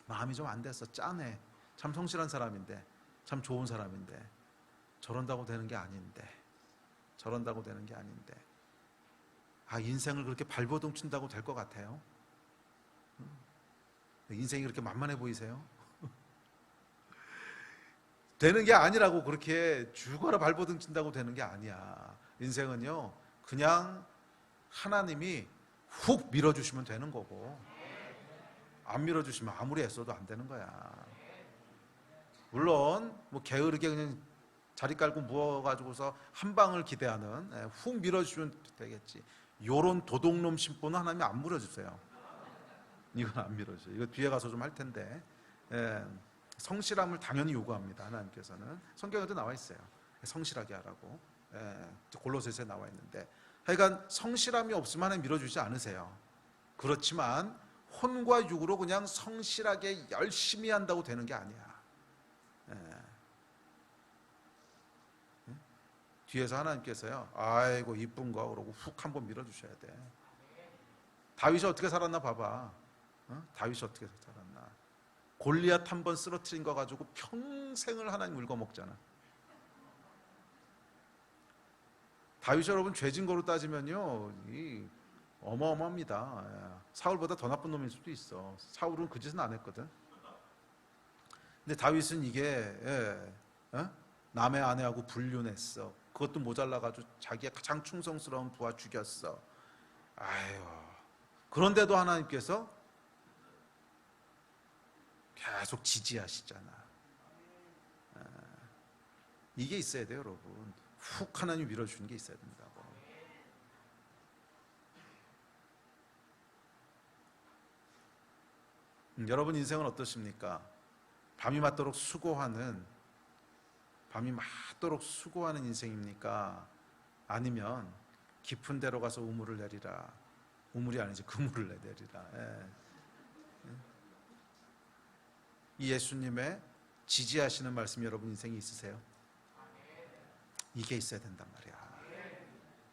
Speaker 1: 마음이 좀 안 됐어. 짠해. 참 성실한 사람인데, 참 좋은 사람인데, 저런다고 되는 게 아닌데, 인생을 그렇게 발버둥 친다고 될 것 같아요? 인생이 그렇게 만만해 보이세요? 되는 게 아니라고. 그렇게 죽어라 발버둥 친다고 되는 게 아니야. 인생은요, 그냥 하나님이 훅 밀어주시면 되는 거고, 안 밀어주시면 아무리 애써도 안 되는 거야. 물론 뭐 게으르게 그냥 자리 깔고 누워가지고서 한 방을 기대하는, 훅 밀어주시면 되겠지. 요런 도둑놈 심보는 하나님이 안 물어주세요. 이건 안 밀어줘요. 이거 뒤에 가서 좀 할 텐데, 성실함을 당연히 요구합니다. 하나님께서는 성경에도 나와 있어요. 성실하게 하라고. 골로새서에 나와 있는데, 하여간 성실함이 없으면 하나님 밀어주지 않으세요. 그렇지만 혼과 육으로 그냥 성실하게 열심히 한다고 되는 게 아니야. 뒤에서 하나님께서요, 아이고 이쁜 거 그러고 훅 한번 밀어주셔야 돼. 다윗이 어떻게 살았나 봐봐. 다윗이 어떻게 살았나. 골리앗 한번 쓰러뜨린 거 가지고 평생을 하나님 울고 먹잖아. 다윗이 여러분 죄진 거로 따지면요, 어마어마합니다. 사울보다 더 나쁜 놈일 수도 있어. 사울은 그 짓은 안 했거든. 근데 다윗은 이게 남의 아내하고 불륜했어. 그것도 모자라가지고 자기의 가장 충성스러운 부하 죽였어. 아유, 그런데도 하나님께서 계속 지지하시잖아. 이게 있어야 돼요, 여러분. 훅 하나님 밀어주는 게 있어야 된다고. 여러분 인생은 어떠십니까? 밤이 맞도록 수고하는 인생입니까? 아니면 깊은 데로 가서 우물을 내리라. 우물이 아니지, 그물을 내리라. 이 예수님의 지지하시는 말씀 여러분 인생에 있으세요? 이게 있어야 된단 말이야.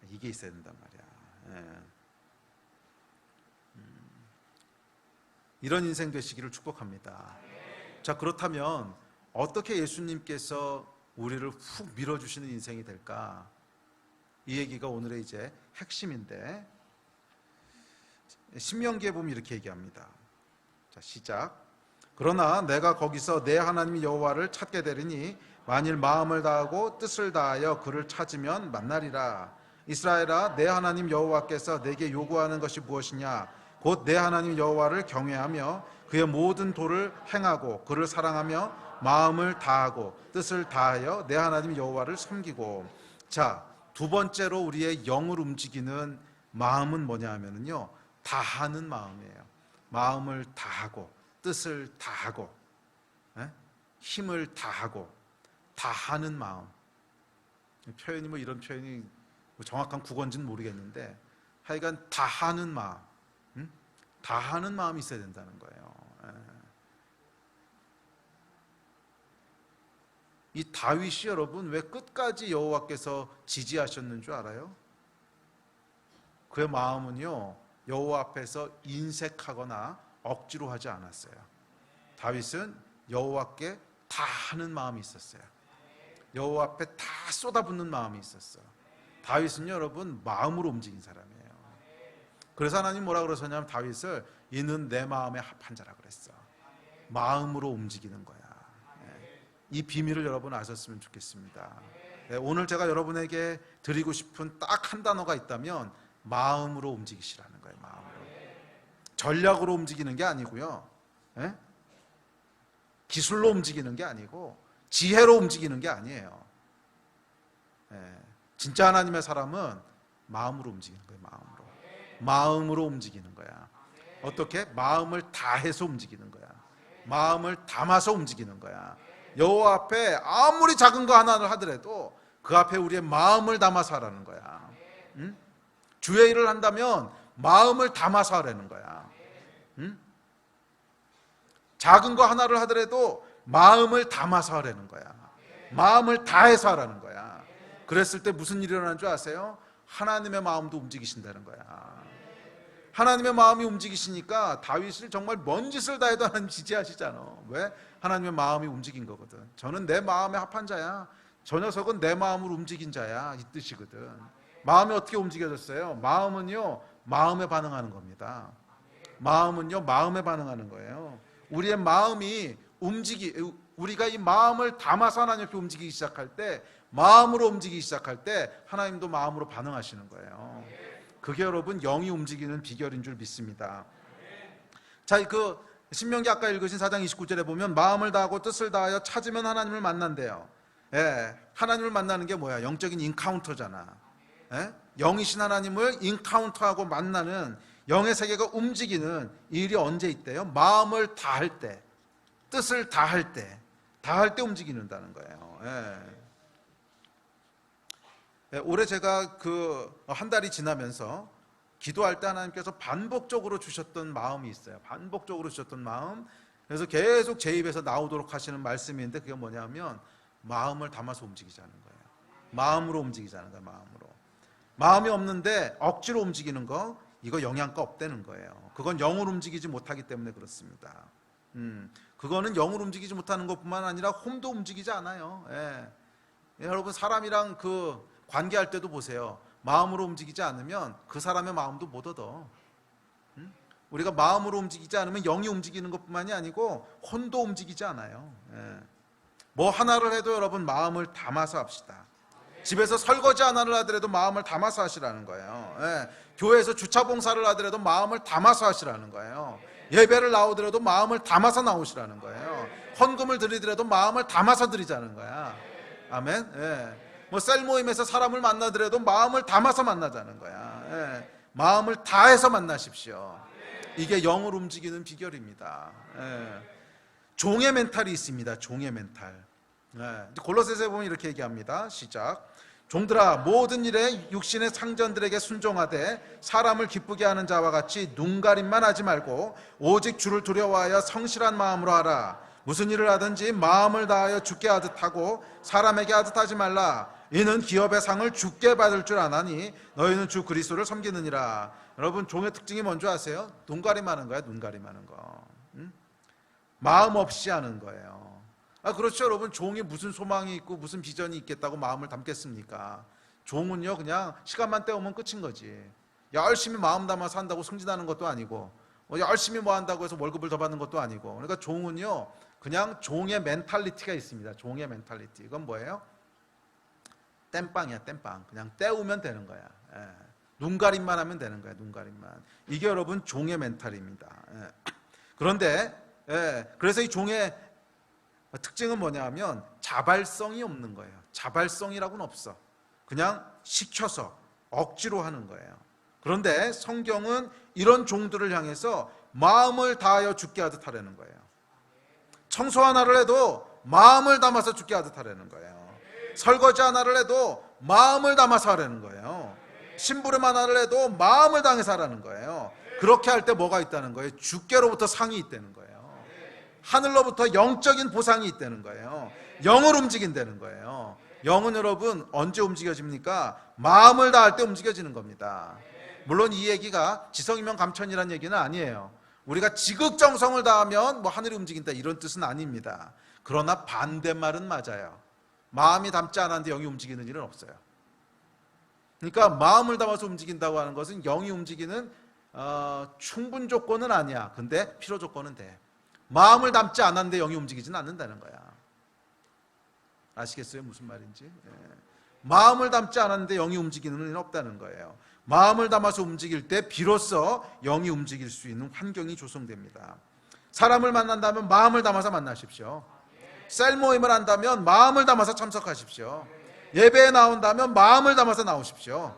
Speaker 1: 이게 있어야 된단 말이야. 이런 인생 되시기를 축복합니다. 자, 그렇다면 어떻게 예수님께서 우리를 훅 밀어주시는 인생이 될까? 이 얘기가 오늘의 이제 핵심인데, 신명기에 보면 이렇게 얘기합니다. 자, 시작. 그러나 내가 거기서 내 하나님 여호와를 찾게 되리니 만일 마음을 다하고 뜻을 다하여 그를 찾으면 만나리라. 이스라엘아, 내 하나님 여호와께서 내게 요구하는 것이 무엇이냐? 곧 내 하나님 여호와를 경외하며 그의 모든 도를 행하고 그를 사랑하며 마음을 다하고 뜻을 다하여 내 하나님 여호와를 섬기고. 자, 두 번째로 우리의 영을 움직이는 마음은 뭐냐 하면은요, 다하는 마음이에요. 마음을 다하고 뜻을 다하고 힘을 다하고 다하는 마음. 표현이 뭐 이런 표현이 정확한 국어인지는 모르겠는데, 하여간 다하는 마음, 다하는 마음이 있어야 된다는 거예요. 이 다윗이 여러분 왜 끝까지 여호와께서 지지하셨는 줄 알아요? 그의 마음은요, 여호와 앞에서 인색하거나 억지로 하지 않았어요. 다윗은 여호와께 다 하는 마음이 있었어요. 여호와 앞에 다 쏟아붓는 마음이 있었어요. 다윗은 여러분 마음으로 움직인 사람이에요. 그래서 하나님 뭐라 그러셨냐면 다윗을 이는 내 마음에 합한 자라 그랬어. 마음으로 움직이는 거야. 이 비밀을 여러분 아셨으면 좋겠습니다. 오늘 제가 여러분에게 드리고 싶은 딱 한 단어가 있다면 마음으로 움직이시라는 거예요. 마음으로. 전략으로 움직이는 게 아니고요, 기술로 움직이는 게 아니고 지혜로 움직이는 게 아니에요. 진짜 하나님의 사람은 마음으로 움직이는 거예요. 마음으로 움직이는 거야. 어떻게? 마음을 다해서 움직이는 거야. 마음을 담아서 움직이는 거야. 여호와 앞에 아무리 작은 거 하나를 하더라도 그 앞에 우리의 마음을 담아서 하라는 거야. 주의 일을 한다면 마음을 담아서 하라는 거야. 작은 거 하나를 하더라도 마음을 담아서 하라는 거야. 마음을 다해서 하라는 거야. 그랬을 때 무슨 일이 일어나는 줄 아세요? 하나님의 마음도 움직이신다는 거야. 하나님의 마음이 움직이시니까 다윗을 정말 먼 짓을 다 해도 하나님 지지하시잖아. 왜? 하나님의 마음이 움직인 거거든. 저는 내 마음에 합한 자야. 저 녀석은 내 마음으로 움직인 자야. 이 뜻이거든. 마음이 어떻게 움직여졌어요? 마음은요, 마음에 반응하는 겁니다. 마음은요, 마음에 반응하는 거예요. 우리의 마음이 우리가 이 마음을 담아서 하나님 앞에 움직이기 시작할 때, 마음으로 움직이기 시작할 때 하나님도 마음으로 반응하시는 거예요. 그게 여러분 영이 움직이는 비결인 줄 믿습니다. 자, 그 신명기 아까 읽으신 4장 29절에 보면 마음을 다하고 뜻을 다하여 찾으면 하나님을 만난대요. 예, 하나님을 만나는 게 뭐야? 영적인 인카운터잖아. 예? 영이신 하나님을 인카운터하고 만나는 영의 세계가 움직이는 일이 언제 있대요? 마음을 다할 때, 뜻을 다할 때 움직이는다는 거예요. 예. 예, 올해 제가 한 달이 지나면서 기도할 때 하나님께서 반복적으로 주셨던 마음이 있어요. 반복적으로 주셨던 마음. 그래서 계속 제 입에서 나오도록 하시는 말씀인데 그게 뭐냐면 마음을 담아서 움직이자는 거예요. 마음으로 움직이자는 거예요. 마음이 없는데 억지로 움직이는 거, 이거 영양가 없다는 거예요. 그건 영을 움직이지 못하기 때문에 그렇습니다. 그거는 영을 움직이지 못하는 것뿐만 아니라 홈도 움직이지 않아요. 예. 여러분 사람이랑 관계할 때도 보세요. 마음으로 움직이지 않으면 그 사람의 마음도 못 얻어. 우리가 마음으로 움직이지 않으면 영이 움직이는 것뿐만이 아니고 혼도 움직이지 않아요. 예. 뭐 하나를 해도 여러분 마음을 담아서 합시다. 집에서 설거지 하나를 하더라도 마음을 담아서 하시라는 거예요. 예. 교회에서 주차 봉사를 하더라도 마음을 담아서 하시라는 거예요. 예배를 나오더라도 마음을 담아서 나오시라는 거예요. 헌금을 드리더라도 마음을 담아서 드리자는 거야. 아멘. 예. 뭐 셀 모임에서 사람을 만나더라도 마음을 담아서 만나자는 거야. 예. 마음을 다해서 만나십시오. 이게 영을 움직이는 비결입니다. 예. 종의 멘탈이 있습니다. 종의 멘탈. 예. 골로새서에 보면 이렇게 얘기합니다. 시작. 종들아 모든 일에 육신의 상전들에게 순종하되 사람을 기쁘게 하는 자와 같이 눈가림만 하지 말고 오직 주를 두려워하여 성실한 마음으로 하라. 무슨 일을 하든지 마음을 다하여 주께 하듯 하고 사람에게 하듯 하지 말라. 이는 기업의 상을 주께 받을 줄 아나니 너희는 주 그리스도를 섬기느니라. 여러분 종의 특징이 뭔지 아세요? 눈가림하는 거야. 눈가림하는 거. 마음 없이 하는 거예요. 그렇죠 여러분. 종이 무슨 소망이 있고 무슨 비전이 있겠다고 마음을 담겠습니까? 종은요 그냥 시간만 때우면 끝인 거지. 열심히 마음 담아서 한다고 승진하는 것도 아니고 열심히 뭐 한다고 해서 월급을 더 받는 것도 아니고. 그러니까 종은요 그냥 종의 멘탈리티가 있습니다. 종의 멘탈리티. 이건 뭐예요? 땜빵이야. 땜빵. 그냥 때우면 되는 거야. 예. 눈가림만 하면 되는 거야. 눈가림만. 이게 여러분 종의 멘탈입니다. 예. 그런데 그래서 이 종의 특징은 뭐냐 하면 자발성이 없는 거예요. 자발성이라고는 없어. 그냥 시켜서 억지로 하는 거예요. 그런데 성경은 이런 종들을 향해서 마음을 다하여 죽게 하듯 하라는 거예요. 청소 하나를 해도 마음을 담아서 죽게 하듯 하라는 거예요. 설거지 하나를 해도 마음을 담아서 하라는 거예요. 심부름 하나를 해도 마음을 당해서 하라는 거예요. 그렇게 할 때 뭐가 있다는 거예요? 주께로부터 상이 있다는 거예요. 하늘로부터 영적인 보상이 있다는 거예요. 영을 움직인다는 거예요. 영은 여러분 언제 움직여집니까? 마음을 다할 때 움직여지는 겁니다. 물론 이 얘기가 지성이면 감천이라는 얘기는 아니에요. 우리가 지극정성을 다하면 뭐 하늘이 움직인다 이런 뜻은 아닙니다. 그러나 반대말은 맞아요. 마음이 담지 않았는데 영이 움직이는 일은 없어요. 그러니까 마음을 담아서 움직인다고 하는 것은 영이 움직이는 충분 조건은 아니야. 근데 필요 조건은 돼. 마음을 담지 않았는데 영이 움직이지는 않는다는 거야. 아시겠어요? 무슨 말인지? 예. 마음을 담지 않았는데 영이 움직이는 일은 없다는 거예요. 마음을 담아서 움직일 때 비로소 영이 움직일 수 있는 환경이 조성됩니다. 사람을 만난다면 마음을 담아서 만나십시오. 셀 모임을 한다면 마음을 담아서 참석하십시오. 예배에 나온다면 마음을 담아서 나오십시오.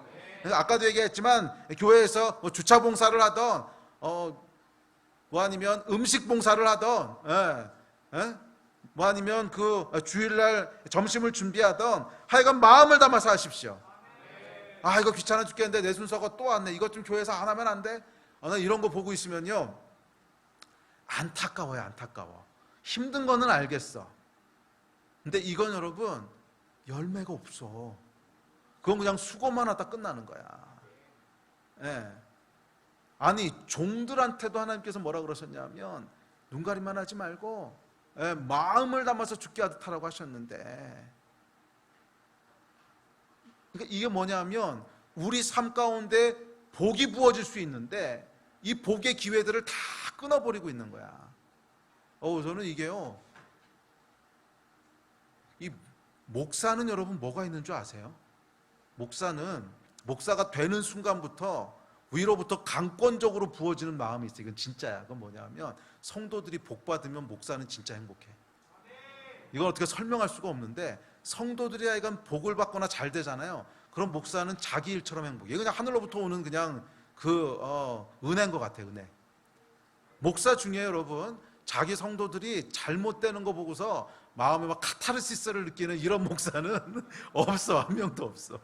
Speaker 1: 아까도 얘기했지만 교회에서 뭐 주차 봉사를 하던 뭐 아니면 음식 봉사를 하던 뭐 아니면 주일날 점심을 준비하던 하여간 마음을 담아서 하십시오. 이거 귀찮아 죽겠는데 내 순서가 또 왔네. 이것 좀 교회에서 안 하면 안 돼? 나 이런 거 보고 있으면요 안타까워요. 안타까워. 힘든 거는 알겠어. 근데 이건 여러분 열매가 없어. 그건 그냥 수고만 하다 끝나는 거야. 예. 아니 종들한테도 하나님께서 뭐라 그러셨냐면 눈가림만 하지 말고 마음을 담아서 죽게 하듯 하라고 하셨는데, 그러니까 이게 뭐냐면 우리 삶 가운데 복이 부어질 수 있는데 이 복의 기회들을 다 끊어버리고 있는 거야. 저는 이게요, 이 목사는 여러분 뭐가 있는 줄 아세요? 목사가 되는 순간부터 위로부터 강권적으로 부어지는 마음이 있어요. 이건 진짜야. 그건 뭐냐면 성도들이 복 받으면 목사는 진짜 행복해. 이건 어떻게 설명할 수가 없는데, 성도들이 하여간 복을 받거나 잘 되잖아요. 그럼 목사는 자기 일처럼 행복해. 그냥 하늘로부터 오는 그냥 은혜인 것 같아요. 은혜. 목사 중에 여러분, 자기 성도들이 잘못되는 거 보고서 마음에 막 카타르시스를 느끼는 이런 목사는 없어. 한 명도 없어.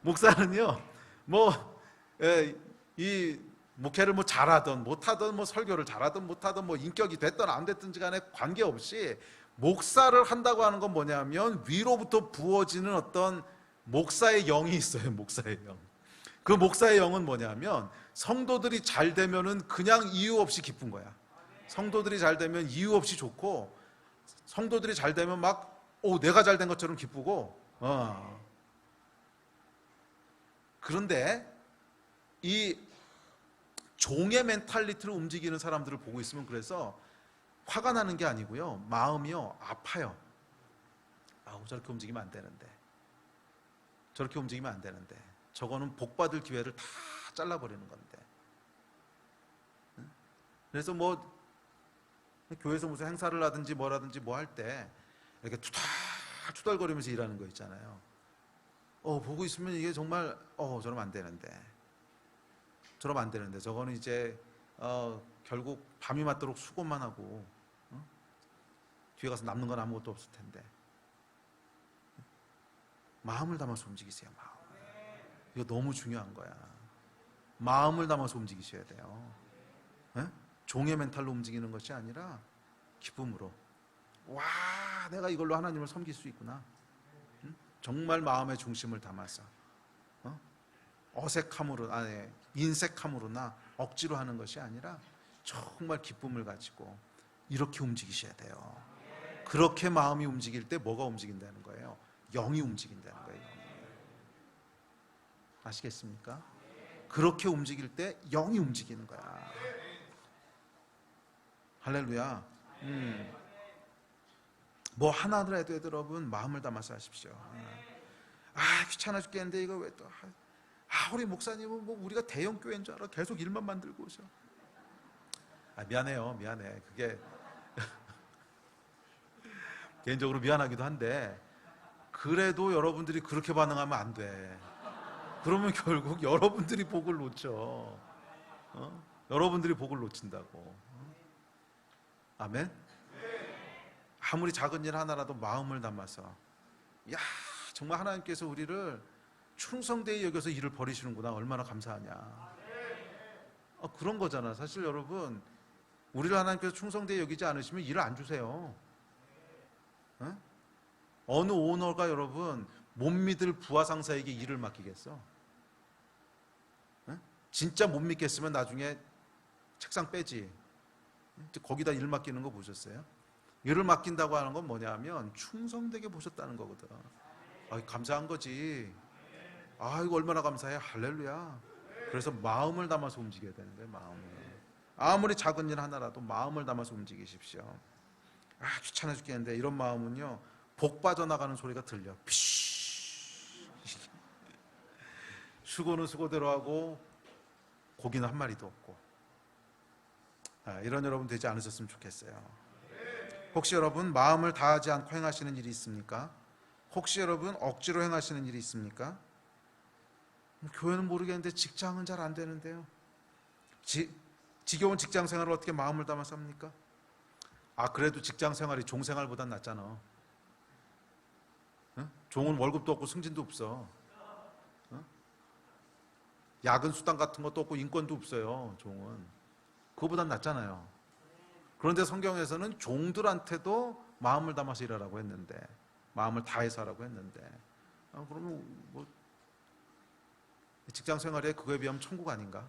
Speaker 1: 목사는요, 이 목회를 잘하든 못하든, 설교를 잘하든 못하든, 인격이 됐든 안 됐든지 간에 관계없이 목사를 한다고 하는 건 뭐냐면 위로부터 부어지는 어떤 목사의 영이 있어요. 목사의 영. 그 목사의 영은 뭐냐면 성도들이 잘 되면은 그냥 이유 없이 기쁜 거야. 성도들이 잘 되면 이유 없이 좋고, 성도들이 잘 되면 내가 잘 된 것처럼 기쁘고. 그런데 이 종의 멘탈리티를 움직이는 사람들을 보고 있으면, 그래서 화가 나는 게 아니고요, 마음이요 아파요. 저렇게 움직이면 안 되는데, 저렇게 움직이면 안 되는데, 저거는 복 받을 기회를 다 잘라버리는 건데. 그래서 교회에서 무슨 행사를 하든지 뭐라든지 할 때 이렇게 투덜거리면서 일하는 거 있잖아요. 보고 있으면 이게 정말 저러면 안 되는데, 저거는 이제 결국 밤이 맞도록 수고만 하고 뒤에 가서 남는 건 아무것도 없을 텐데. 마음을 담아서 움직이세요. 이거 너무 중요한 거야. 마음을 담아서 움직이셔야 돼요. 종의 멘탈로 움직이는 것이 아니라 기쁨으로, 내가 이걸로 하나님을 섬길 수 있구나. 정말 마음의 중심을 담아서 어색함으로, 인색함으로나 억지로 하는 것이 아니라 정말 기쁨을 가지고 이렇게 움직이셔야 돼요. 그렇게 마음이 움직일 때 뭐가 움직인다는 거예요? 영이 움직인다는 거예요. 아시겠습니까? 그렇게 움직일 때 영이 움직이는 거야. 할렐루야. 하나라도 여러분 마음을 담아서 하십시오. 귀찮아 죽겠는데 이거 왜 또 우리 목사님은 우리가 대형 교회인 줄 알아? 계속 일만 만들고 오셔. 미안해. 그게 개인적으로 미안하기도 한데, 그래도 여러분들이 그렇게 반응하면 안 돼. 그러면 결국 여러분들이 복을 놓쳐. 여러분들이 복을 놓친다고. 아멘. 아무리 작은 일 하나라도 마음을 담아서, 정말 하나님께서 우리를 충성되이 여겨서 일을 버리시는구나, 얼마나 감사하냐. 그런 거잖아. 사실 여러분, 우리를 하나님께서 충성되이 여기지 않으시면 일을 안 주세요. 어느 오너가 여러분 못 믿을 부하 상사에게 일을 맡기겠어? 진짜 못 믿겠으면 나중에 책상 빼지. 거기다 일 맡기는 거 보셨어요? 일을 맡긴다고 하는 건 뭐냐면 충성되게 보셨다는 거거든. 감사한 거지. 이거 얼마나 감사해. 할렐루야. 그래서 마음을 담아서 움직여야 되는 거예요. 마음을. 아무리 작은 일 하나라도 마음을 담아서 움직이십시오. 귀찮아 죽겠는데, 이런 마음은요 복 빠져나가는 소리가 들려. 수고는 수고대로 하고 고기는 한 마리도 없고. 이런 여러분 되지 않으셨으면 좋겠어요. 혹시 여러분 마음을 다하지 않고 행하시는 일이 있습니까? 혹시 여러분 억지로 행하시는 일이 있습니까? 교회는 모르겠는데 직장은 잘 안 되는데요. 지겨운 직장 생활을 어떻게 마음을 담아서 합니까? 그래도 직장 생활이 종 생활보단 낫잖아. 종은 월급도 없고 승진도 없어. 야근 수당 같은 것도 없고 인권도 없어요. 종은. 그거보단 낫잖아요. 그런데 성경에서는 종들한테도 마음을 담아서 일하라고 했는데, 마음을 다해서 하라고 했는데, 그러면 직장 생활에 그거에 비하면 천국 아닌가?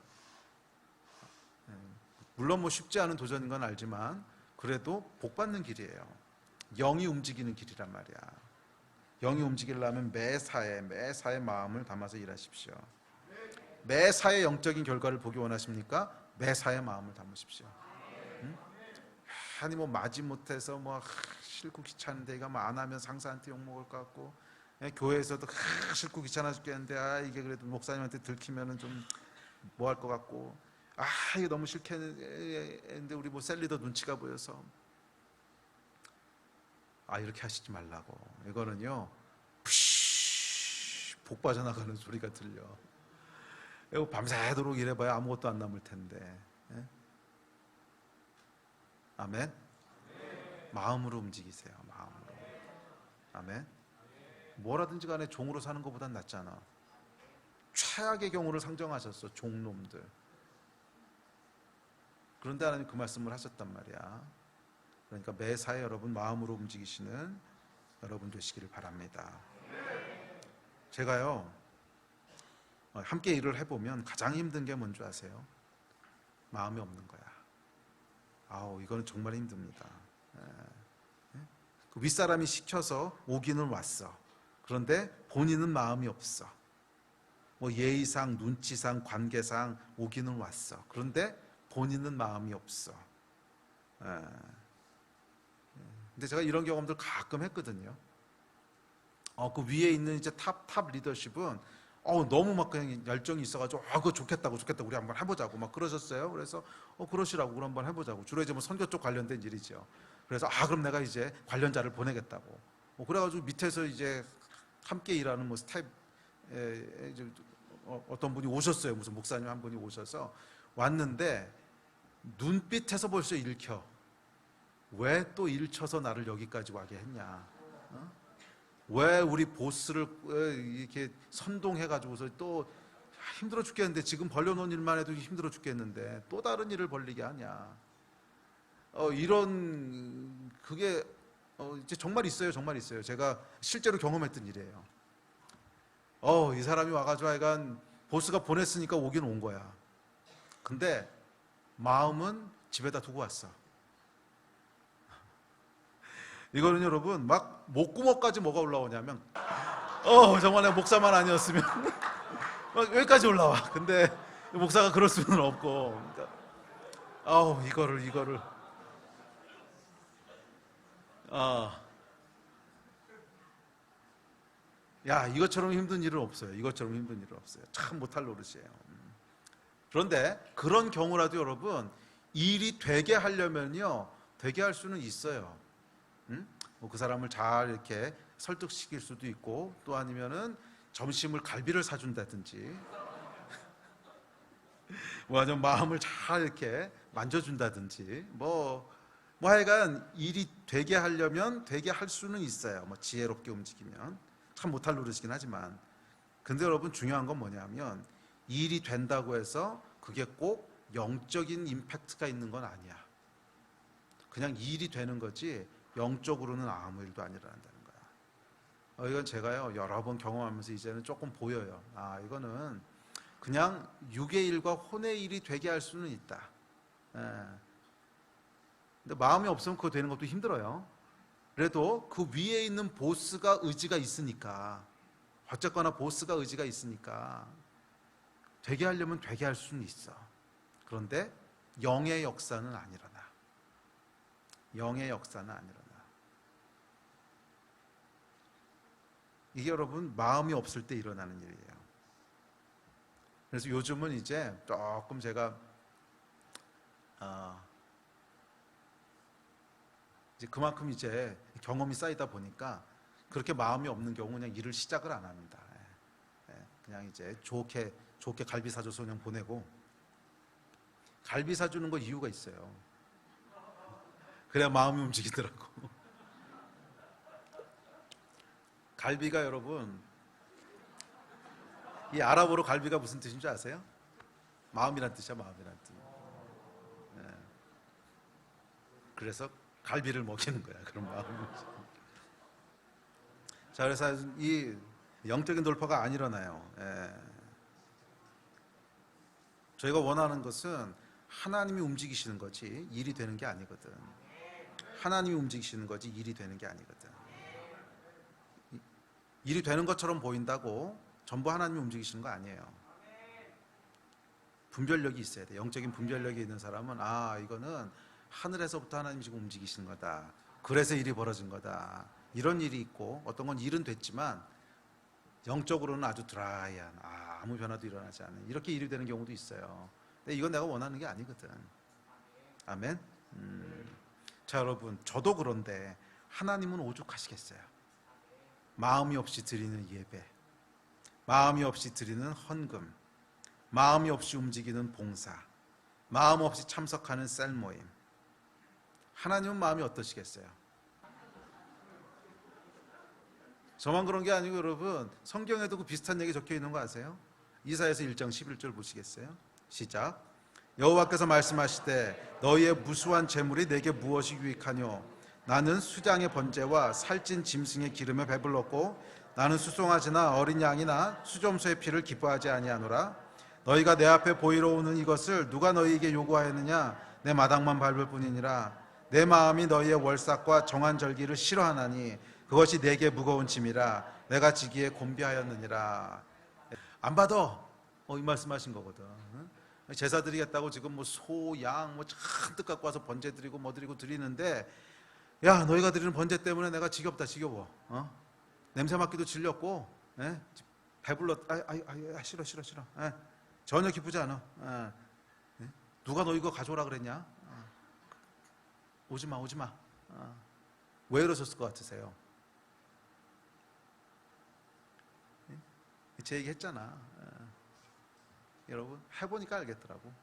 Speaker 1: 물론 쉽지 않은 도전인 건 알지만 그래도 복 받는 길이에요. 영이 움직이는 길이란 말이야. 영이 움직이려면 매사에 마음을 담아서 일하십시오. 매사의 영적인 결과를 보기 원하십니까? 매사의 마음을 담으십시오. 응? 아니 뭐 마지못해서 뭐 싫고 귀찮은데 이거 뭐 안 하면 상사한테 욕먹을 것 같고, 교회에서도 싫고 귀찮아 죽겠는데 이게 그래도 목사님한테 들키면은 좀 뭐 할 것 같고, 이거 너무 싫겠는데 우리 뭐 셀리더 눈치가 보여서, 이렇게 하시지 말라고. 이거는요 복 빠져나가는 소리가 들려. 이거 밤새도록 일해봐야 아무것도 안 남을 텐데. 예? 아멘. 마음으로 움직이세요. 마음으로. 아멘. 뭐라든지 간에 종으로 사는 것보단 낫잖아. 최악의 경우를 상정하셨어, 종놈들. 그런데 하나님 그 말씀을 하셨단 말이야. 그러니까 매사에 여러분 마음으로 움직이시는 여러분 되시기를 바랍니다. 제가요 함께 일을 해보면 가장 힘든 게 뭔지 아세요? 마음이 없는 거야. 이거는 정말 힘듭니다. 그 윗사람이 시켜서 오기는 왔어. 그런데 본인은 마음이 없어. 뭐 예의상, 눈치상, 관계상 오기는 왔어. 그런데 본인은 마음이 없어. 근데 제가 이런 경험들 가끔 했거든요. 그 위에 있는 이제 탑 리더십은 너무 막 그냥 열정이 있어가지고 그거 좋겠다 우리 한번 해보자고 막 그러셨어요. 그래서 그러시라고 그럼 한번 해보자고. 주로 이제 뭐 선교 쪽 관련된 일이죠. 그래서 그럼 내가 이제 관련자를 보내겠다고. 그래가지고 밑에서 이제 함께 일하는 뭐 스텝 어떤 분이 오셨어요. 무슨 목사님 한 분이 오셔서 왔는데 눈빛에서 벌써 읽혀. 왜 또 일쳐서 나를 여기까지 와게 했냐? 왜 우리 보스를 이렇게 선동해가지고서 또 힘들어 죽겠는데, 지금 벌려놓은 일만 해도 힘들어 죽겠는데 또 다른 일을 벌리게 하냐? 이런 그게 이제 정말 있어요, 정말 있어요. 제가 실제로 경험했던 일이에요. 이 사람이 와가지고 하여간 보스가 보냈으니까 오긴 온 거야. 근데 마음은 집에다 두고 왔어. 이거는 여러분 막 목구멍까지 뭐가 올라오냐면 정말 내가 목사만 아니었으면 막 여기까지 올라와. 근데 목사가 그럴 수는 없고, 그러니까 이거를 이것처럼 힘든 일은 없어요. 이것처럼 힘든 일은 없어요. 참 못할 노릇이에요. 그런데 그런 경우라도 여러분 일이 되게 하려면요 되게 할 수는 있어요. 그 사람을 잘 이렇게 설득시킬 수도 있고, 또 아니면은 점심을 갈비를 사준다든지 뭐 아니면 마음을 잘 이렇게 만져준다든지 뭐 하여간 일이 되게 하려면 되게 할 수는 있어요. 뭐 지혜롭게 움직이면. 참 못할 노릇이긴 하지만. 근데 여러분 중요한 건 뭐냐면 일이 된다고 해서 그게 꼭 영적인 임팩트가 있는 건 아니야. 그냥 일이 되는 거지 영적으로는 아무 일도 안 일어난다는 거야. 이건 제가요 여러 번 경험하면서 이제는 조금 보여요. 이거는 그냥 육의 일과 혼의 일이 되게 할 수는 있다. 근데 마음이 없으면 그거 되는 것도 힘들어요. 그래도 그 위에 있는 보스가 의지가 있으니까, 어쨌거나 보스가 의지가 있으니까 되게 하려면 되게 할 수는 있어. 그런데 영의 역사는 안 일어나. 영의 역사는 안 일어나. 이게 여러분 마음이 없을 때 일어나는 일이에요. 그래서 요즘은 이제 조금 제가 이제 그만큼 이제 경험이 쌓이다 보니까 그렇게 마음이 없는 경우 그냥 일을 시작을 안 합니다. 그냥 이제 좋게 갈비 사줘서 그냥 보내고. 갈비 사주는 거 이유가 있어요. 그래야 마음이 움직이더라고. 갈비가 여러분, 이 아랍어로 갈비가 무슨 뜻인 줄 아세요? 마음이란 뜻이야, 마음이란 뜻. 그래서 갈비를 먹이는 거야, 그런 마음을. 자, 그래서 이 영적인 돌파가 안 일어나요. 저희가 원하는 것은 하나님이 움직이시는 거지 일이 되는 게 아니거든. 하나님이 움직이시는 거지 일이 되는 게 아니거든. 일이 되는 것처럼 보인다고 전부 하나님이 움직이시는 거 아니에요. 분별력이 있어야 돼. 영적인 분별력이 있는 사람은 이거는 하늘에서부터 하나님이 지금 움직이시는 거다. 그래서 일이 벌어진 거다. 이런 일이 있고, 어떤 건 일은 됐지만 영적으로는 아주 드라이한, 아무 변화도 일어나지 않는, 이렇게 일이 되는 경우도 있어요. 근데 이건 내가 원하는 게 아니거든. 아멘. 자, 여러분, 저도 그런데 하나님은 오죽하시겠어요. 마음이 없이 드리는 예배, 마음이 없이 드리는 헌금, 마음이 없이 움직이는 봉사, 마음 없이 참석하는 셀 모임. 하나님은 마음이 어떠시겠어요? 저만 그런 게 아니고 여러분, 성경에도 그 비슷한 얘기 적혀 있는 거 아세요? 이사야서 1장 11절 보시겠어요? 시작. 여호와께서 말씀하시되 너희의 무수한 재물이 내게 무엇이 유익하뇨? 나는 수장의 번제와 살찐 짐승의 기름에 배불렀고 나는 수송아지나 어린 양이나 수점소의 피를 기뻐하지 아니하노라. 너희가 내 앞에 보이러 오는 이것을 누가 너희에게 요구하였느냐? 내 마당만 밟을 뿐이니라. 내 마음이 너희의 월삭과 정한 절기를 싫어하나니 그것이 내게 무거운 짐이라. 내가 지기에 곤비하였느니라. 안 받아. 이 말씀하신 거거든. 제사 드리겠다고 지금 뭐 소, 양 뭐 잔뜩 갖고 와서 번제 드리고 뭐 드리고 드리는데, 야, 너희가 드리는 번제 때문에 내가 지겹다, 지겨워. 냄새 맡기도 질렸고, 배불렀. 싫어. 전혀 기쁘지 않아. 누가 너 이거 가져오라 그랬냐? 오지 마. 왜 이러셨을 것 같으세요? 제 얘기 했잖아. 여러분, 해보니까 알겠더라고.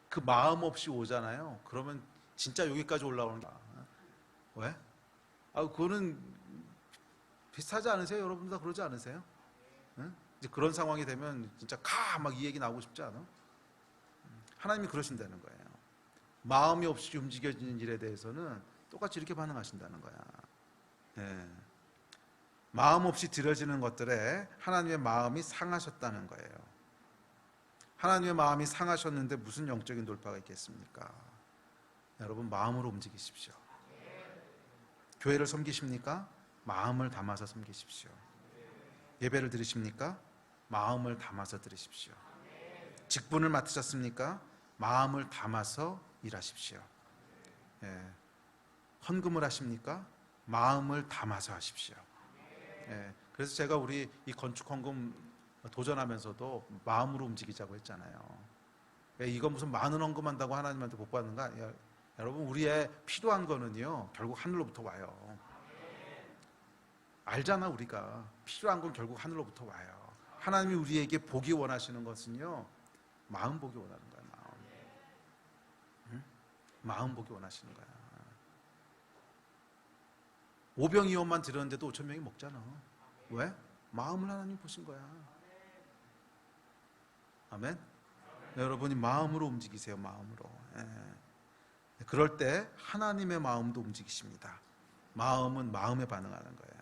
Speaker 1: 그 마음 없이 오잖아요. 그러면 진짜 여기까지 올라오는 거야. 왜? 그거는 비슷하지 않으세요? 여러분 다 그러지 않으세요? 이제 그런 상황이 되면 진짜 막 이 얘기 나오고 싶지 않아? 하나님이 그러신다는 거예요. 마음이 없이 움직여지는 일에 대해서는 똑같이 이렇게 반응하신다는 거야. 마음 없이 드려지는 것들에 하나님의 마음이 상하셨다는 거예요. 하나님의 마음이 상하셨는데 무슨 영적인 돌파가 있겠습니까? 여러분, 마음으로 움직이십시오. 교회를 섬기십니까? 마음을 담아서 섬기십시오. 예배를 드리십니까? 마음을 담아서 드리십시오. 직분을 맡으셨습니까? 마음을 담아서 일하십시오. 헌금을 하십니까? 마음을 담아서 하십시오. 그래서 제가 우리 이 건축 헌금 도전하면서도 마음으로 움직이자고 했잖아요. 이거 무슨 많은 헌금한다고 하나님한테 복 받는 거 아니에요. 여러분, 우리의 필요한 거는요, 결국 하늘로부터 와요. 알잖아, 우리가. 필요한 건 결국 하늘로부터 와요. 하나님이 우리에게 보기 원하시는 것은요, 마음 보기 원하는 거야, 마음. 마음 보기 원하시는 거야. 오병이어만 드렸는데도 5천 명이 먹잖아. 왜? 마음을 하나님 보신 거야. 아멘. 여러분이 마음으로 움직이세요. 마음으로. 그럴 때 하나님의 마음도 움직이십니다. 마음은 마음에 반응하는 거예요.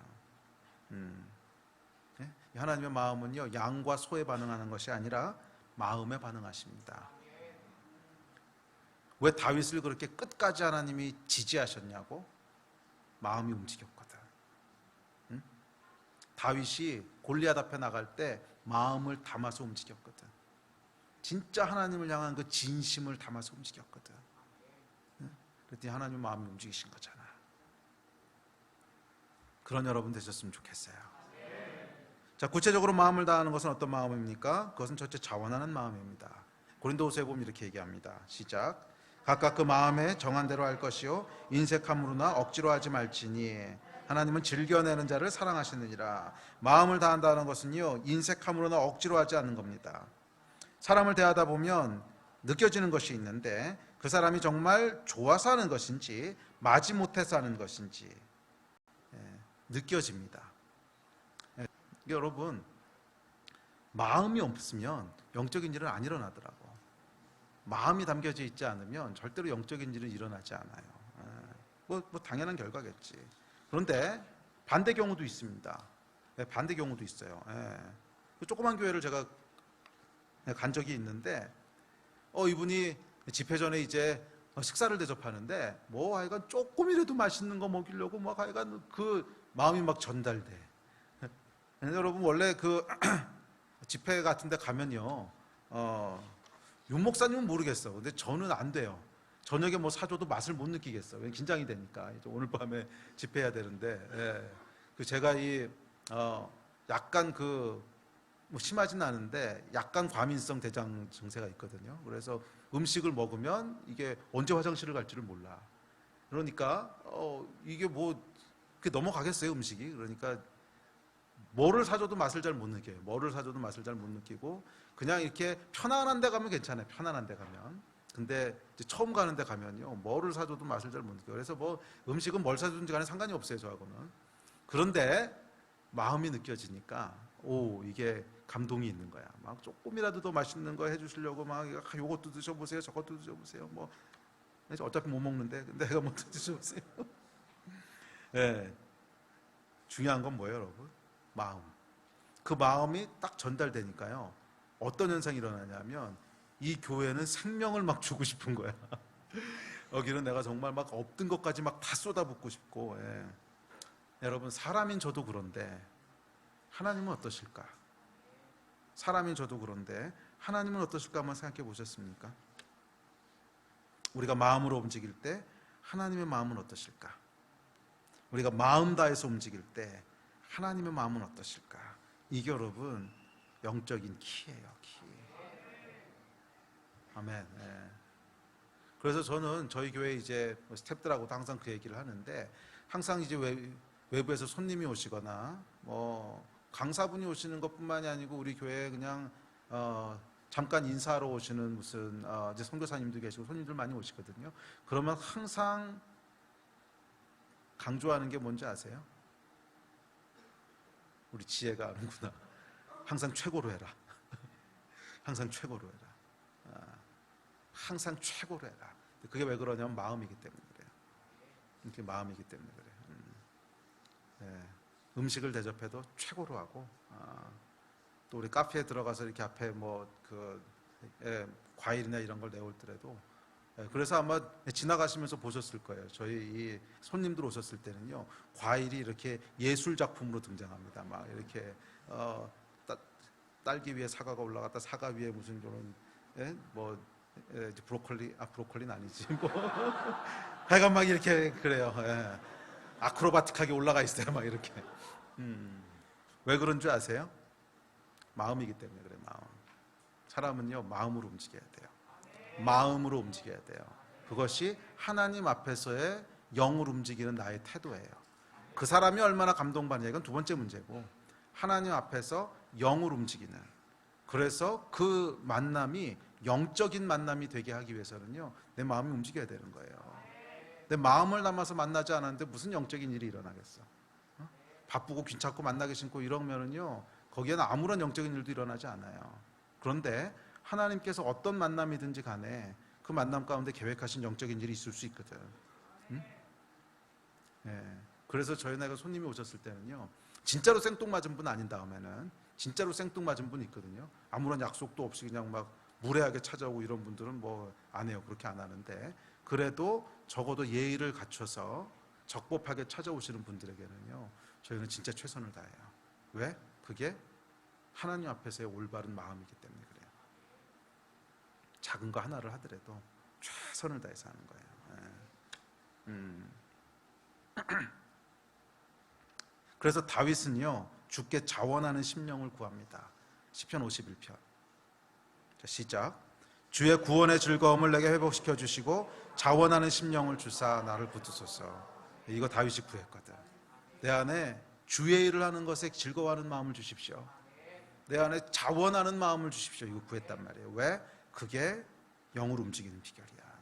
Speaker 1: 하나님의 마음은요, 양과 소에 반응하는 것이 아니라 마음에 반응하십니다. 왜 다윗을 그렇게 끝까지 하나님이 지지하셨냐고? 마음이 움직였거든. 다윗이 골리앗 앞에 나갈 때 마음을 담아서 움직였거든. 진짜 하나님을 향한 그 진심을 담아서 움직였거든. 그랬더니 하나님 마음이 움직이신 거잖아. 그런 여러분 되셨으면 좋겠어요. 자, 구체적으로 마음을 다하는 것은 어떤 마음입니까? 그것은 첫째 자원하는 마음입니다. 고린도후서에 보면 이렇게 얘기합니다. 시작. 각각 그 마음에 정한 대로 할 것이요 인색함으로나 억지로 하지 말지니 하나님은 즐겨내는 자를 사랑하시느니라. 마음을 다한다는 것은요, 인색함으로나 억지로 하지 않는 겁니다. 사람을 대하다 보면 느껴지는 것이 있는데 그 사람이 정말 좋아서 하는 것인지 마지못해서 하는 것인지 느껴집니다. 여러분, 마음이 없으면 영적인 일은 안 일어나더라고. 마음이 담겨져 있지 않으면 절대로 영적인 일은 일어나지 않아요. 뭐 당연한 결과겠지. 그런데 반대 경우도 있습니다. 반대 경우도 있어요. 조그만 교회를 제가 간 적이 있는데 이분이 집회 전에 이제 식사를 대접하는데 뭐 하여간 조금이라도 맛있는 거 먹이려고 막 하여간 그 마음이 막 전달돼. 여러분, 원래 그 집회 같은 데 가면요, 윤 목사님은 모르겠어. 근데 저는 안 돼요. 저녁에 뭐 사줘도 맛을 못 느끼겠어. 왜 긴장이 되니까. 이제 오늘 밤에 집회해야 되는데, 예. 그 제가 약간 뭐 심하진 않은데 약간 과민성 대장 증세가 있거든요. 그래서 음식을 먹으면 이게 언제 화장실을 갈지를 몰라. 그러니까 이게 뭐 그게 넘어가겠어요, 음식이. 그러니까 뭐를 사줘도 맛을 잘 못 느껴요. 뭐를 사줘도 맛을 잘 못 느끼고 그냥 이렇게 편안한 데 가면 괜찮아요. 편안한 데 가면. 근데 이제 처음 가는 데 가면요, 뭐를 사줘도 맛을 잘 못 느껴요. 그래서 뭐 음식은 뭘 사주든지 간에 상관이 없어요, 저하고는. 그런데 마음이 느껴지니까 이게 감동이 있는 거야. 막 조금이라도 더 맛있는 거 해주시려고 막 요것도 드셔보세요, 저것도 드셔보세요. 뭐 어차피 못 먹는데 내가 뭐 드셔보세요. 네. 중요한 건 뭐예요, 여러분? 마음. 그 마음이 딱 전달되니까요, 어떤 현상이 일어나냐면 이 교회는 생명을 막 주고 싶은 거야. 여기는 내가 정말 막 없던 것까지 막 다 쏟아붓고 싶고. 예. 여러분, 사람인 저도 그런데 하나님은 어떠실까? 사람인 저도 그런데 하나님은 어떠실까 한번 생각해 보셨습니까? 우리가 마음으로 움직일 때 하나님의 마음은 어떠실까? 우리가 마음 다해서 움직일 때 하나님의 마음은 어떠실까? 이게 여러분 영적인 키예요, 키. 아멘. 네. 그래서 저는 저희 교회 이제 스태프들하고도 항상 그 얘기를 하는데, 항상 이제 외부에서 손님이 오시거나 뭐 강사분이 오시는 것뿐만이 아니고 우리 교회에 그냥 잠깐 인사하러 오시는 무슨 이제 선교사님도 계시고 손님들 많이 오시거든요. 그러면 항상 강조하는 게 뭔지 아세요? 우리 지혜가 아는구나. 항상 최고로 해라. 항상 최고로 해라. 항상 최고로 해라. 그게 왜 그러냐면 마음이기 때문에 그래요. 이렇게 마음이기 때문에 그래요. 음식을 대접해도 최고로 하고, 또 우리 카페에 들어가서 이렇게 앞에 과일이나 이런 걸 내올 때라도, 그래서 아마 지나가시면서 보셨을 거예요. 저희 이 손님들 오셨을 때는요, 과일이 이렇게 예술 작품으로 등장합니다. 막 이렇게 딸기 위에 사과가 올라갔다, 사과 위에 무슨 그런 브로콜리는 아니지 뭐. 하여간 막 이렇게 그래요. 아크로바틱하게 올라가 있어요. 막 이렇게. 왜 그런 줄 아세요? 마음이기 때문에 그래요. 마음. 사람은요, 마음으로 움직여야 돼요. 마음으로 움직여야 돼요. 그것이 하나님 앞에서의 영으로 움직이는 나의 태도예요. 그 사람이 얼마나 감동받냐, 이건 두 번째 문제고, 하나님 앞에서 영으로 움직이는, 그래서 그 만남이 영적인 만남이 되게 하기 위해서는요, 내 마음이 움직여야 되는 거예요. 내 마음을 담아서 만나지 않았는데 무슨 영적인 일이 일어나겠어? 바쁘고 귀찮고 만나기 싫고 이러면은요, 거기에는 아무런 영적인 일도 일어나지 않아요. 그런데 하나님께서 어떤 만남이든지 간에 그 만남 가운데 계획하신 영적인 일이 있을 수 있거든. 그래서 저희 나이가 손님이 오셨을 때는요, 진짜로 생뚱맞은 분 아닌 다음에는 진짜로 생뚱맞은 분 있거든요. 아무런 약속도 없이 그냥 막 무례하게 찾아오고 이런 분들은 뭐 안 해요. 그렇게 안 하는데, 그래도 적어도 예의를 갖춰서 적법하게 찾아오시는 분들에게는요, 저희는 진짜 최선을 다해요. 왜? 그게 하나님 앞에서의 올바른 마음이기 때문에 그래요. 작은 거 하나를 하더라도 최선을 다해서 하는 거예요. 그래서 다윗은요, 주께 자원하는 심령을 구합니다. 시편 51편. 자, 시작. 주의 구원의 즐거움을 내게 회복시켜 주시고 자원하는 심령을 주사 나를 붙드소서. 이거 다윗이 구했거든. 내 안에 주의 일을 하는 것에 즐거워하는 마음을 주십시오. 내 안에 자원하는 마음을 주십시오. 이거 구했단 말이에요. 왜? 그게 영으로 움직이는 비결이야.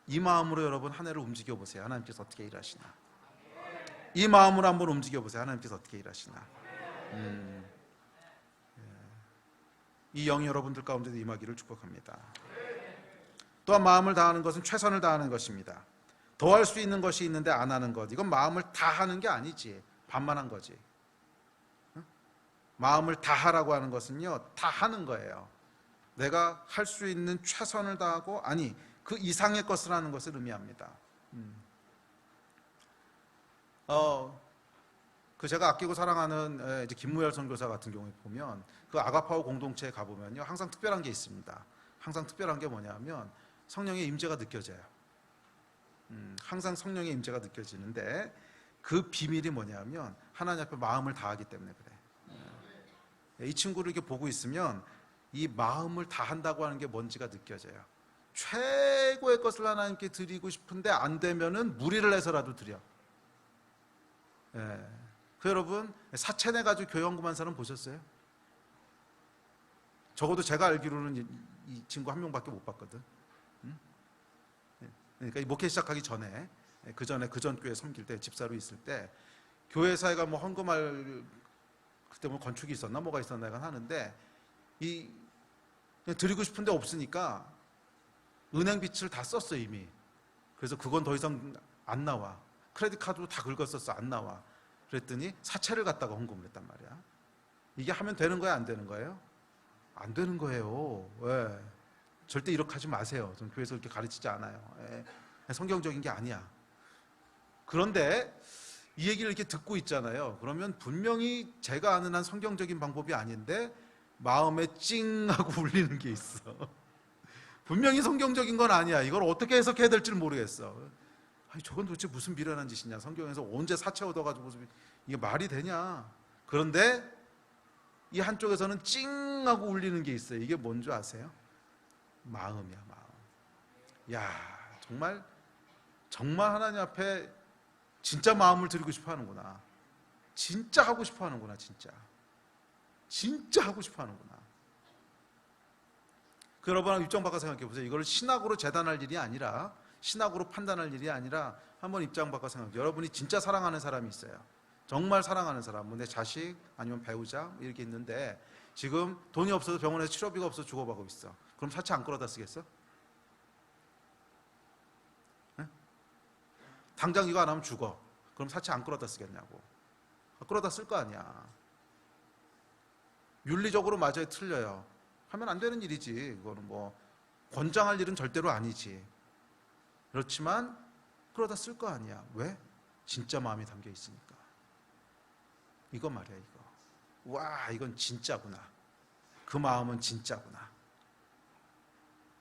Speaker 1: 이 마음으로 여러분 한 해를 움직여 보세요. 하나님께서 어떻게 일하시나. 이 마음으로 한번 움직여 보세요. 하나님께서 어떻게 일하시나. 이 영이 여러분들 가운데도 임하기를 축복합니다. 또한 마음을 다하는 것은 최선을 다하는 것입니다. 더 할 수 있는 것이 있는데 안 하는 것, 이건 마음을 다하는 게 아니지, 반만한 거지. 마음을 다하라고 하는 것은요, 다 하는 거예요. 내가 할 수 있는 최선을 다하고, 아니 그 이상의 것을 하는 것을 의미합니다. 그 제가 아끼고 사랑하는 이제 김무열 선교사 같은 경우에 보면 그 아가파오 공동체에 가보면요 항상 특별한 게 있습니다. 항상 특별한 게 뭐냐면 성령의 임재가 느껴져요. 항상 성령의 임재가 느껴지는데 그 비밀이 뭐냐면 하나님 앞에 마음을 다하기 때문에 그래. 이 친구를 이렇게 보고 있으면 이 마음을 다한다고 하는 게 뭔지가 느껴져요. 최고의 것을 하나님께 드리고 싶은데 안 되면은 무리를 해서라도 드려. 예. 그 여러분 사채내 가지고 교회 헌금한 사람 보셨어요? 적어도 제가 알기로는 이 친구 한 명밖에 못 봤거든. 그러니까 이 목회 시작하기 전에 그 전 교회 섬길 때 집사로 있을 때 교회 사회가 뭐 헌금할 그때 뭐 건축이 있었나 뭐가 있었나 하는데 이 드리고 싶은데 없으니까 은행 빚을 다 썼어 이미. 그래서 그건 더 이상 안 나와. 크레딧 카드로 다 긁었었어 안 나와. 그랬더니 사채를 갖다가 헌금을 했단 말이야. 이게 하면 되는 거야 안 되는 거예요? 안 되는 거예요. 왜? 절대 이렇게 하지 마세요. 전 교회에서 그렇게 가르치지 않아요. 성경적인 게 아니야. 그런데 이 얘기를 이렇게 듣고 있잖아요. 그러면 분명히 제가 아는 한 성경적인 방법이 아닌데 마음에 찡 하고 울리는 게 있어. 분명히 성경적인 건 아니야. 이걸 어떻게 해석해야 될지 모르겠어. 아니, 저건 도대체 무슨 미련한 짓이냐. 성경에서 언제 사채 얻어가지고 이게 말이 되냐. 그런데 이 한쪽에서는 찡 하고 울리는 게 있어요. 이게 뭔 줄 아세요? 마음이야 마음. 야 정말 하나님 앞에 진짜 마음을 드리고 싶어 하는구나. 진짜 하고 싶어 하는구나. 진짜 하고 싶어 하는구나. 그 여러분 입장 바꿔 생각해 보세요. 이걸 신학으로 재단할 일이 아니라 신학으로 판단할 일이 아니라 한번 입장 바꿔 생각해요. 여러분이 진짜 사랑하는 사람이 있어요. 정말 사랑하는 사람, 뭐 내 자식 아니면 배우자 이렇게 있는데 지금 돈이 없어서 병원에서 치료비가 없어서 죽어가고 있어. 그럼 사채 안 끌어다 쓰겠어? 네? 당장 이거 안 하면 죽어. 그럼 사채 안 끌어다 쓰겠냐고. 끌어다 쓸 거 아니야. 윤리적으로 맞아요 틀려요. 하면 안 되는 일이지. 그거는 뭐 권장할 일은 절대로 아니지. 그렇지만 끌어다 쓸 거 아니야. 왜? 진짜 마음이 담겨 있으니까. 이거 말이야 이거. 와 이건 진짜구나. 그 마음은 진짜구나.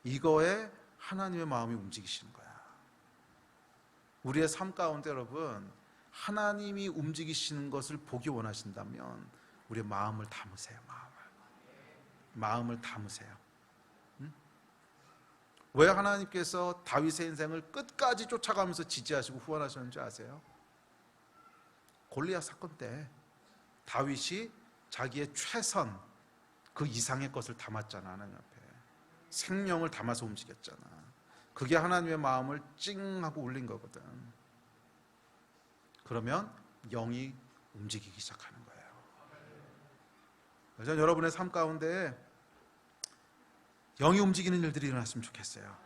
Speaker 1: 이거에 하나님의 마음이 움직이시는 거야. 우리의 삶 가운데 여러분 하나님이 움직이시는 것을 보기 원하신다면 우리의 마음을 담으세요. 마음을 담으세요. 응? 왜 하나님께서 다윗의 인생을 끝까지 쫓아가면서 지지하시고 후원하셨는지 아세요? 골리앗 사건 때 다윗이 자기의 최선 그 이상의 것을 담았잖아. 하나님 앞에 생명을 담아서 움직였잖아. 그게 하나님의 마음을 찡하고 울린 거거든. 그러면 영이 움직이기 시작하는 거예요. 그래서 여러분의 삶 가운데 영이 움직이는 일들이 일어났으면 좋겠어요.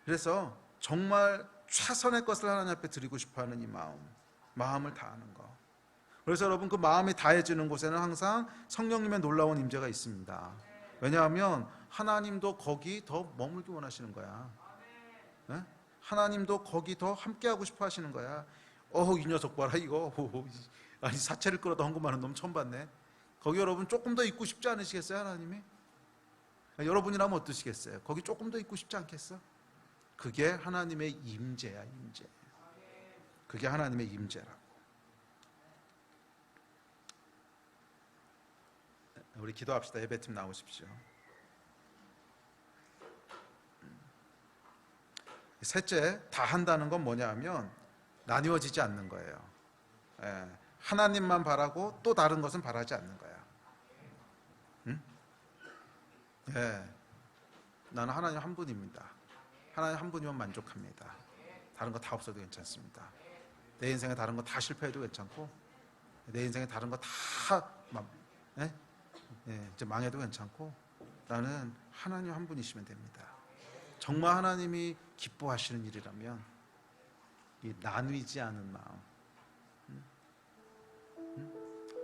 Speaker 1: 그래서 정말 최선의 것을 하나님 앞에 드리고 싶어하는 이 마음을 다하는 거. 그래서 여러분 그 마음이 다해지는 곳에는 항상 성령님의 놀라운 임재가 있습니다. 왜냐하면 하나님도 거기 더 머물기 원하시는 거야. 하나님도 거기 더 함께하고 싶어 하시는 거야. 이 녀석 봐라 이거. 아니 사채를 끌어다 헌금하는 놈 처음 봤네. 거기 여러분 조금 더 있고 싶지 않으시겠어요? 하나님이? 여러분이라면 어떠시겠어요? 거기 조금 더 있고 싶지 않겠어? 그게 하나님의 임재야 임재. 그게 하나님의 임재라고. 우리 기도합시다. 예배팀 나오십시오. 셋째, 다 한다는 건 뭐냐 하면 나뉘어지지 않는 거예요. 하나님만 바라고 또 다른 것은 바라지 않는 거야. 응? 나는 하나님 한 분입니다. 하나님 한 분이면 만족합니다. 다른 거 다 없어도 괜찮습니다. 내 인생에 다른 거 다 실패해도 괜찮고 내 인생에 다른 거 다 이제 망해도 괜찮고 나는 하나님 한 분이시면 됩니다. 정말 하나님이 기뻐하시는 일이라면 이 나뉘지 않은 마음,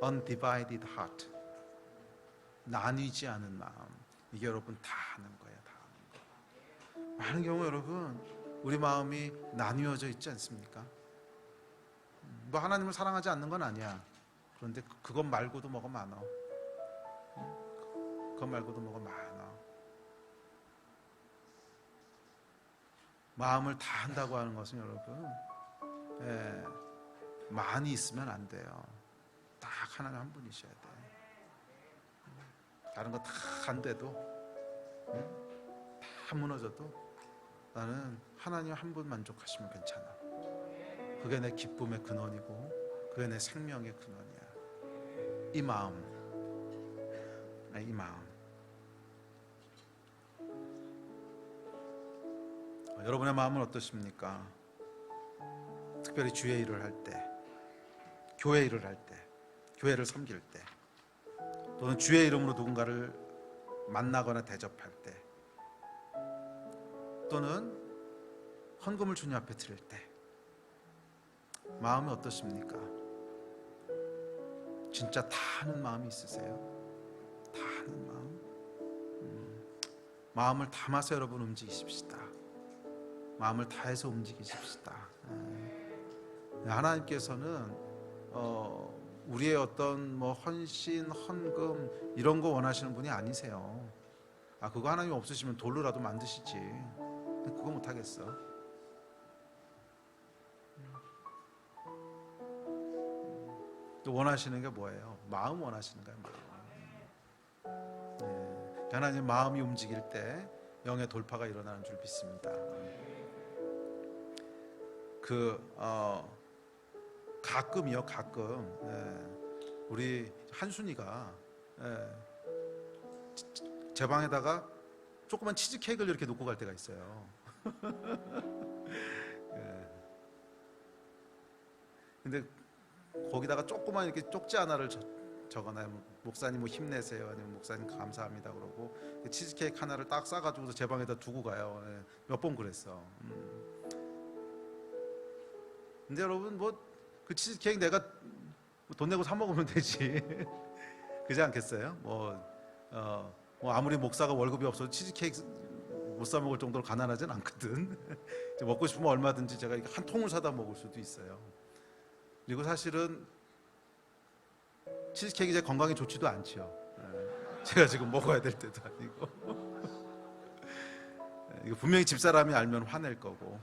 Speaker 1: undivided heart, 나뉘지 않은 마음, 이게 여러분 다 하는 거예요. 다 하는 거. 많은 경우 여러분 우리 마음이 나뉘어져 있지 않습니까? 뭐 하나님을 사랑하지 않는 건 아니야. 그런데 그것 말고도 뭐가 많아. 그것 말고도 뭐가 많아. 마음을 다 한다고 하는 것은 여러분, 많이 있으면 안 돼요. 딱 하나님 한 분이셔야 돼. 다른 거 다 안 돼도, 다 무너져도 나는 하나님 한 분 만족하시면 괜찮아. 그게 내 기쁨의 근원이고 그게 내 생명의 근원이야. 이 마음, 이 마음. 여러분의 마음은 어떠십니까? 특별히 주의 일을 할 때, 교회 일을 할 때, 교회를 섬길 때, 또는 주의 이름으로 누군가를 만나거나 대접할 때, 또는 헌금을 주님 앞에 드릴 때 마음이 어떠십니까? 진짜 다 하는 마음이 있으세요? 다 하는 마음? 마음을 담아서 여러분 움직이십시다. 마음을 다해서 움직이십시다. 하나님께서는 우리의 어떤 뭐 헌신, 헌금 이런 거 원하시는 분이 아니세요. 그거 하나님 없으시면 돌로라도 만드시지. 그거 못 하겠어. 또 원하시는 게 뭐예요? 마음 원하시는 거예요. 마음. 하나님 마음이 움직일 때 영의 돌파가 일어나는 줄 믿습니다. 가끔이요, 가끔 우리 한순이가 제 방에다가 조그만 치즈 케이크를 이렇게 놓고 갈 때가 있어요. 근데 거기다가 조그만 이렇게 쪽지 하나를 적어놔요. 목사님 뭐 힘내세요, 아니면 목사님 감사합니다 그러고 치즈 케이크 하나를 딱 싸가지고서 제 방에다 두고 가요. 몇 번 그랬어. 근데 여러분 뭐 그 치즈 케이크 내가 돈 내고 사 먹으면 되지. 그렇지 않겠어요? 뭐 아무리 목사가 월급이 없어도 치즈 케이크 못 사 먹을 정도로 가난하진 않거든. 먹고 싶으면 얼마든지 제가 한 통을 사다 먹을 수도 있어요. 그리고 사실은 치즈 케이크 제 건강에 좋지도 않죠. 제가 지금 먹어야 될 때도 아니고. 이거 분명히 집사람이 알면 화낼 거고.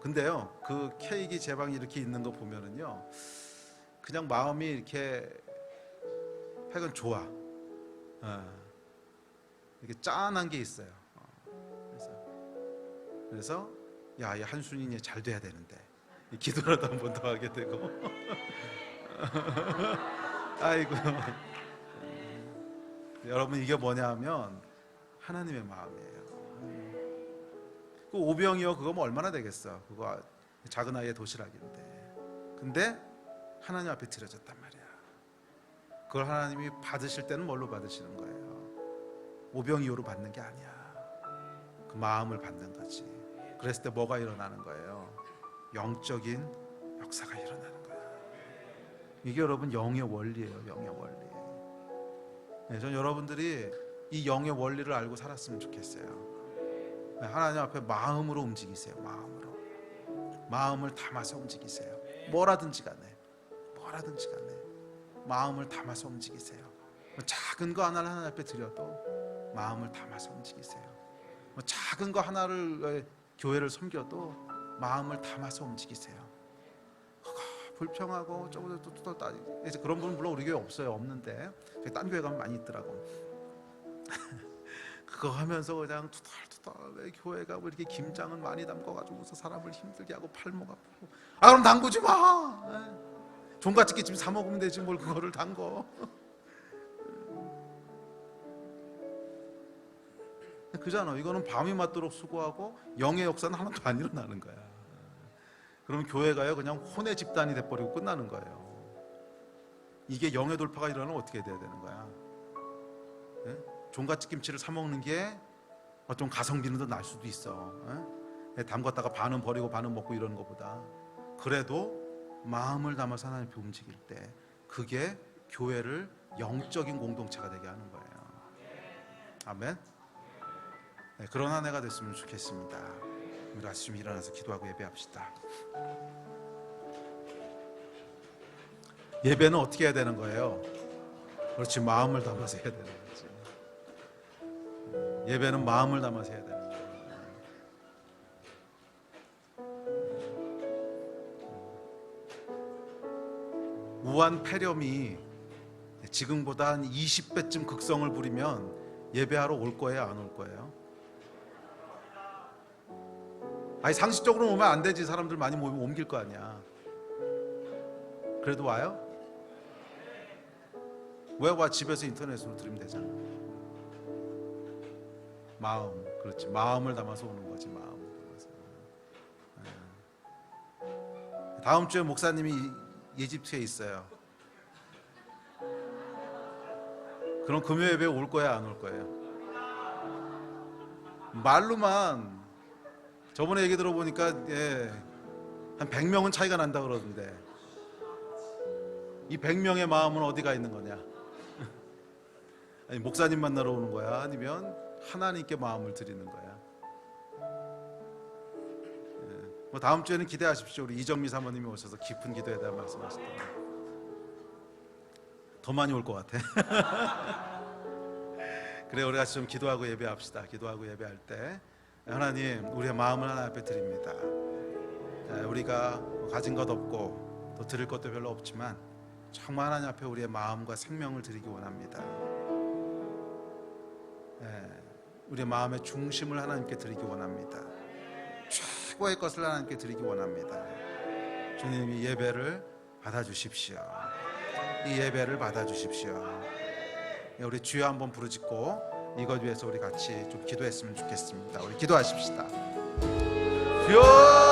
Speaker 1: 근데요, 그 케이크 제 방에 이렇게 있는 거 보면은요, 그냥 마음이 이렇게 하여간 좋아. 이렇게 짠한 게 있어요. 그래서 야, 이 한순이 잘 돼야 되는데 기도라도 한 번 더 하게 되고. 아이고. 여러분 이게 뭐냐 하면 하나님의 마음이에요. 그 오병이어 그거 뭐 얼마나 되겠어. 그거 작은 아이의 도시락인데. 근데 하나님 앞에 드려졌단 말이야. 그걸 하나님이 받으실 때는 뭘로 받으시는 거예요? 오병이어로 받는 게 아니야. 그 마음을 받는 거지. 그랬을 때 뭐가 일어나는 거예요? 영적인 역사가 일어나는 거야. 이게 여러분 영의 원리예요. 영의 원리. 저는 여러분들이 이 영의 원리를 알고 살았으면 좋겠어요. 하나님 앞에 마음으로 움직이세요. 마음을 담아서 움직이세요. 뭐라든지 간에 마음을 담아서 움직이세요. 작은 거 하나를 하나님 앞에 드려도 마음을 담아서 움직이세요. 작은 거 하나를 교회를 섬겨도 마음을 담아서 움직이세요. 불평하고 이제 그런 분은 물론 우리 교회 없어요. 없는데 딴 교회 가면 많이 있더라고. 그거 하면서 그냥 투덜투덜 왜 교회가 뭐 이렇게 김장은 많이 담궈가지고서 사람을 힘들게 하고 팔목 아프고. 그럼 담그지 마. 종갓집게찜 사 먹으면 되지 뭘 그거를 담궈. 그잖아. 이거는 밤이 맞도록 수고하고 영의 역사는 하나도 안 일어나는 거야. 그러면 교회가요 그냥 혼의 집단이 돼버리고 끝나는 거예요. 이게 영의 돌파가 일어나면 어떻게 돼야 되는 거야? 종갓집김치를 사 먹는 게 좀 가성비는 더 날 수도 있어. 담갔다가 반은 버리고 반은 먹고 이러는 것보다. 그래도 마음을 담아서 하나님 앞에 움직일 때 그게 교회를 영적인 공동체가 되게 하는 거예요. 아멘. 그런 한 해가 됐으면 좋겠습니다. 우리 아침 일어나서 기도하고 예배합시다. 예배는 어떻게 해야 되는 거예요? 그렇지, 마음을 담아서 해야 되는 거지. 예배는 마음을 담아서 해야 되는 거예요. 무한 폐렴이 지금보다 한 20배쯤 극성을 부리면 예배하러 올 거예요, 안 올 거예요? 아니, 상식적으로 오면 안 되지. 사람들 많이 모이면 옮길 거 아니야. 그래도 와요? 왜 와? 집에서 인터넷으로 들으면 되잖아. 마음, 그렇지. 마음을 담아서 오는 거지. 마음을 담아서. 다음 주에 목사님이 이집트에 있어요. 그럼 금요 예배 올 거야, 안 올 거예요? 말로만. 저번에 얘기 들어보니까 한 100명은 차이가 난다 그러던데, 이 100명의 마음은 어디가 있는 거냐? 아니, 목사님 만나러 오는 거야? 아니면 하나님께 마음을 드리는 거야? 뭐 다음 주에는 기대하십시오. 우리 이정미 사모님이 오셔서 깊은 기도에 대한 말씀하시더라고요. 더 많이 올 것 같아. 그래, 우리 같이 좀 기도하고 예배합시다. 기도하고 예배할 때 하나님, 우리의 마음을 하나님 앞에 드립니다. 우리가 가진 것 없고 또 드릴 것도 별로 없지만 정말 하나님 앞에 우리의 마음과 생명을 드리기 원합니다. 우리의 마음의 중심을 하나님께 드리기 원합니다. 최고의 것을 하나님께 드리기 원합니다. 주님, 이 예배를 받아주십시오. 이 예배를 받아주십시오. 우리 주여 한번 부르짖고 이것 위해서 우리 같이 좀 기도했으면 좋겠습니다. 우리 기도하십시다. 주여!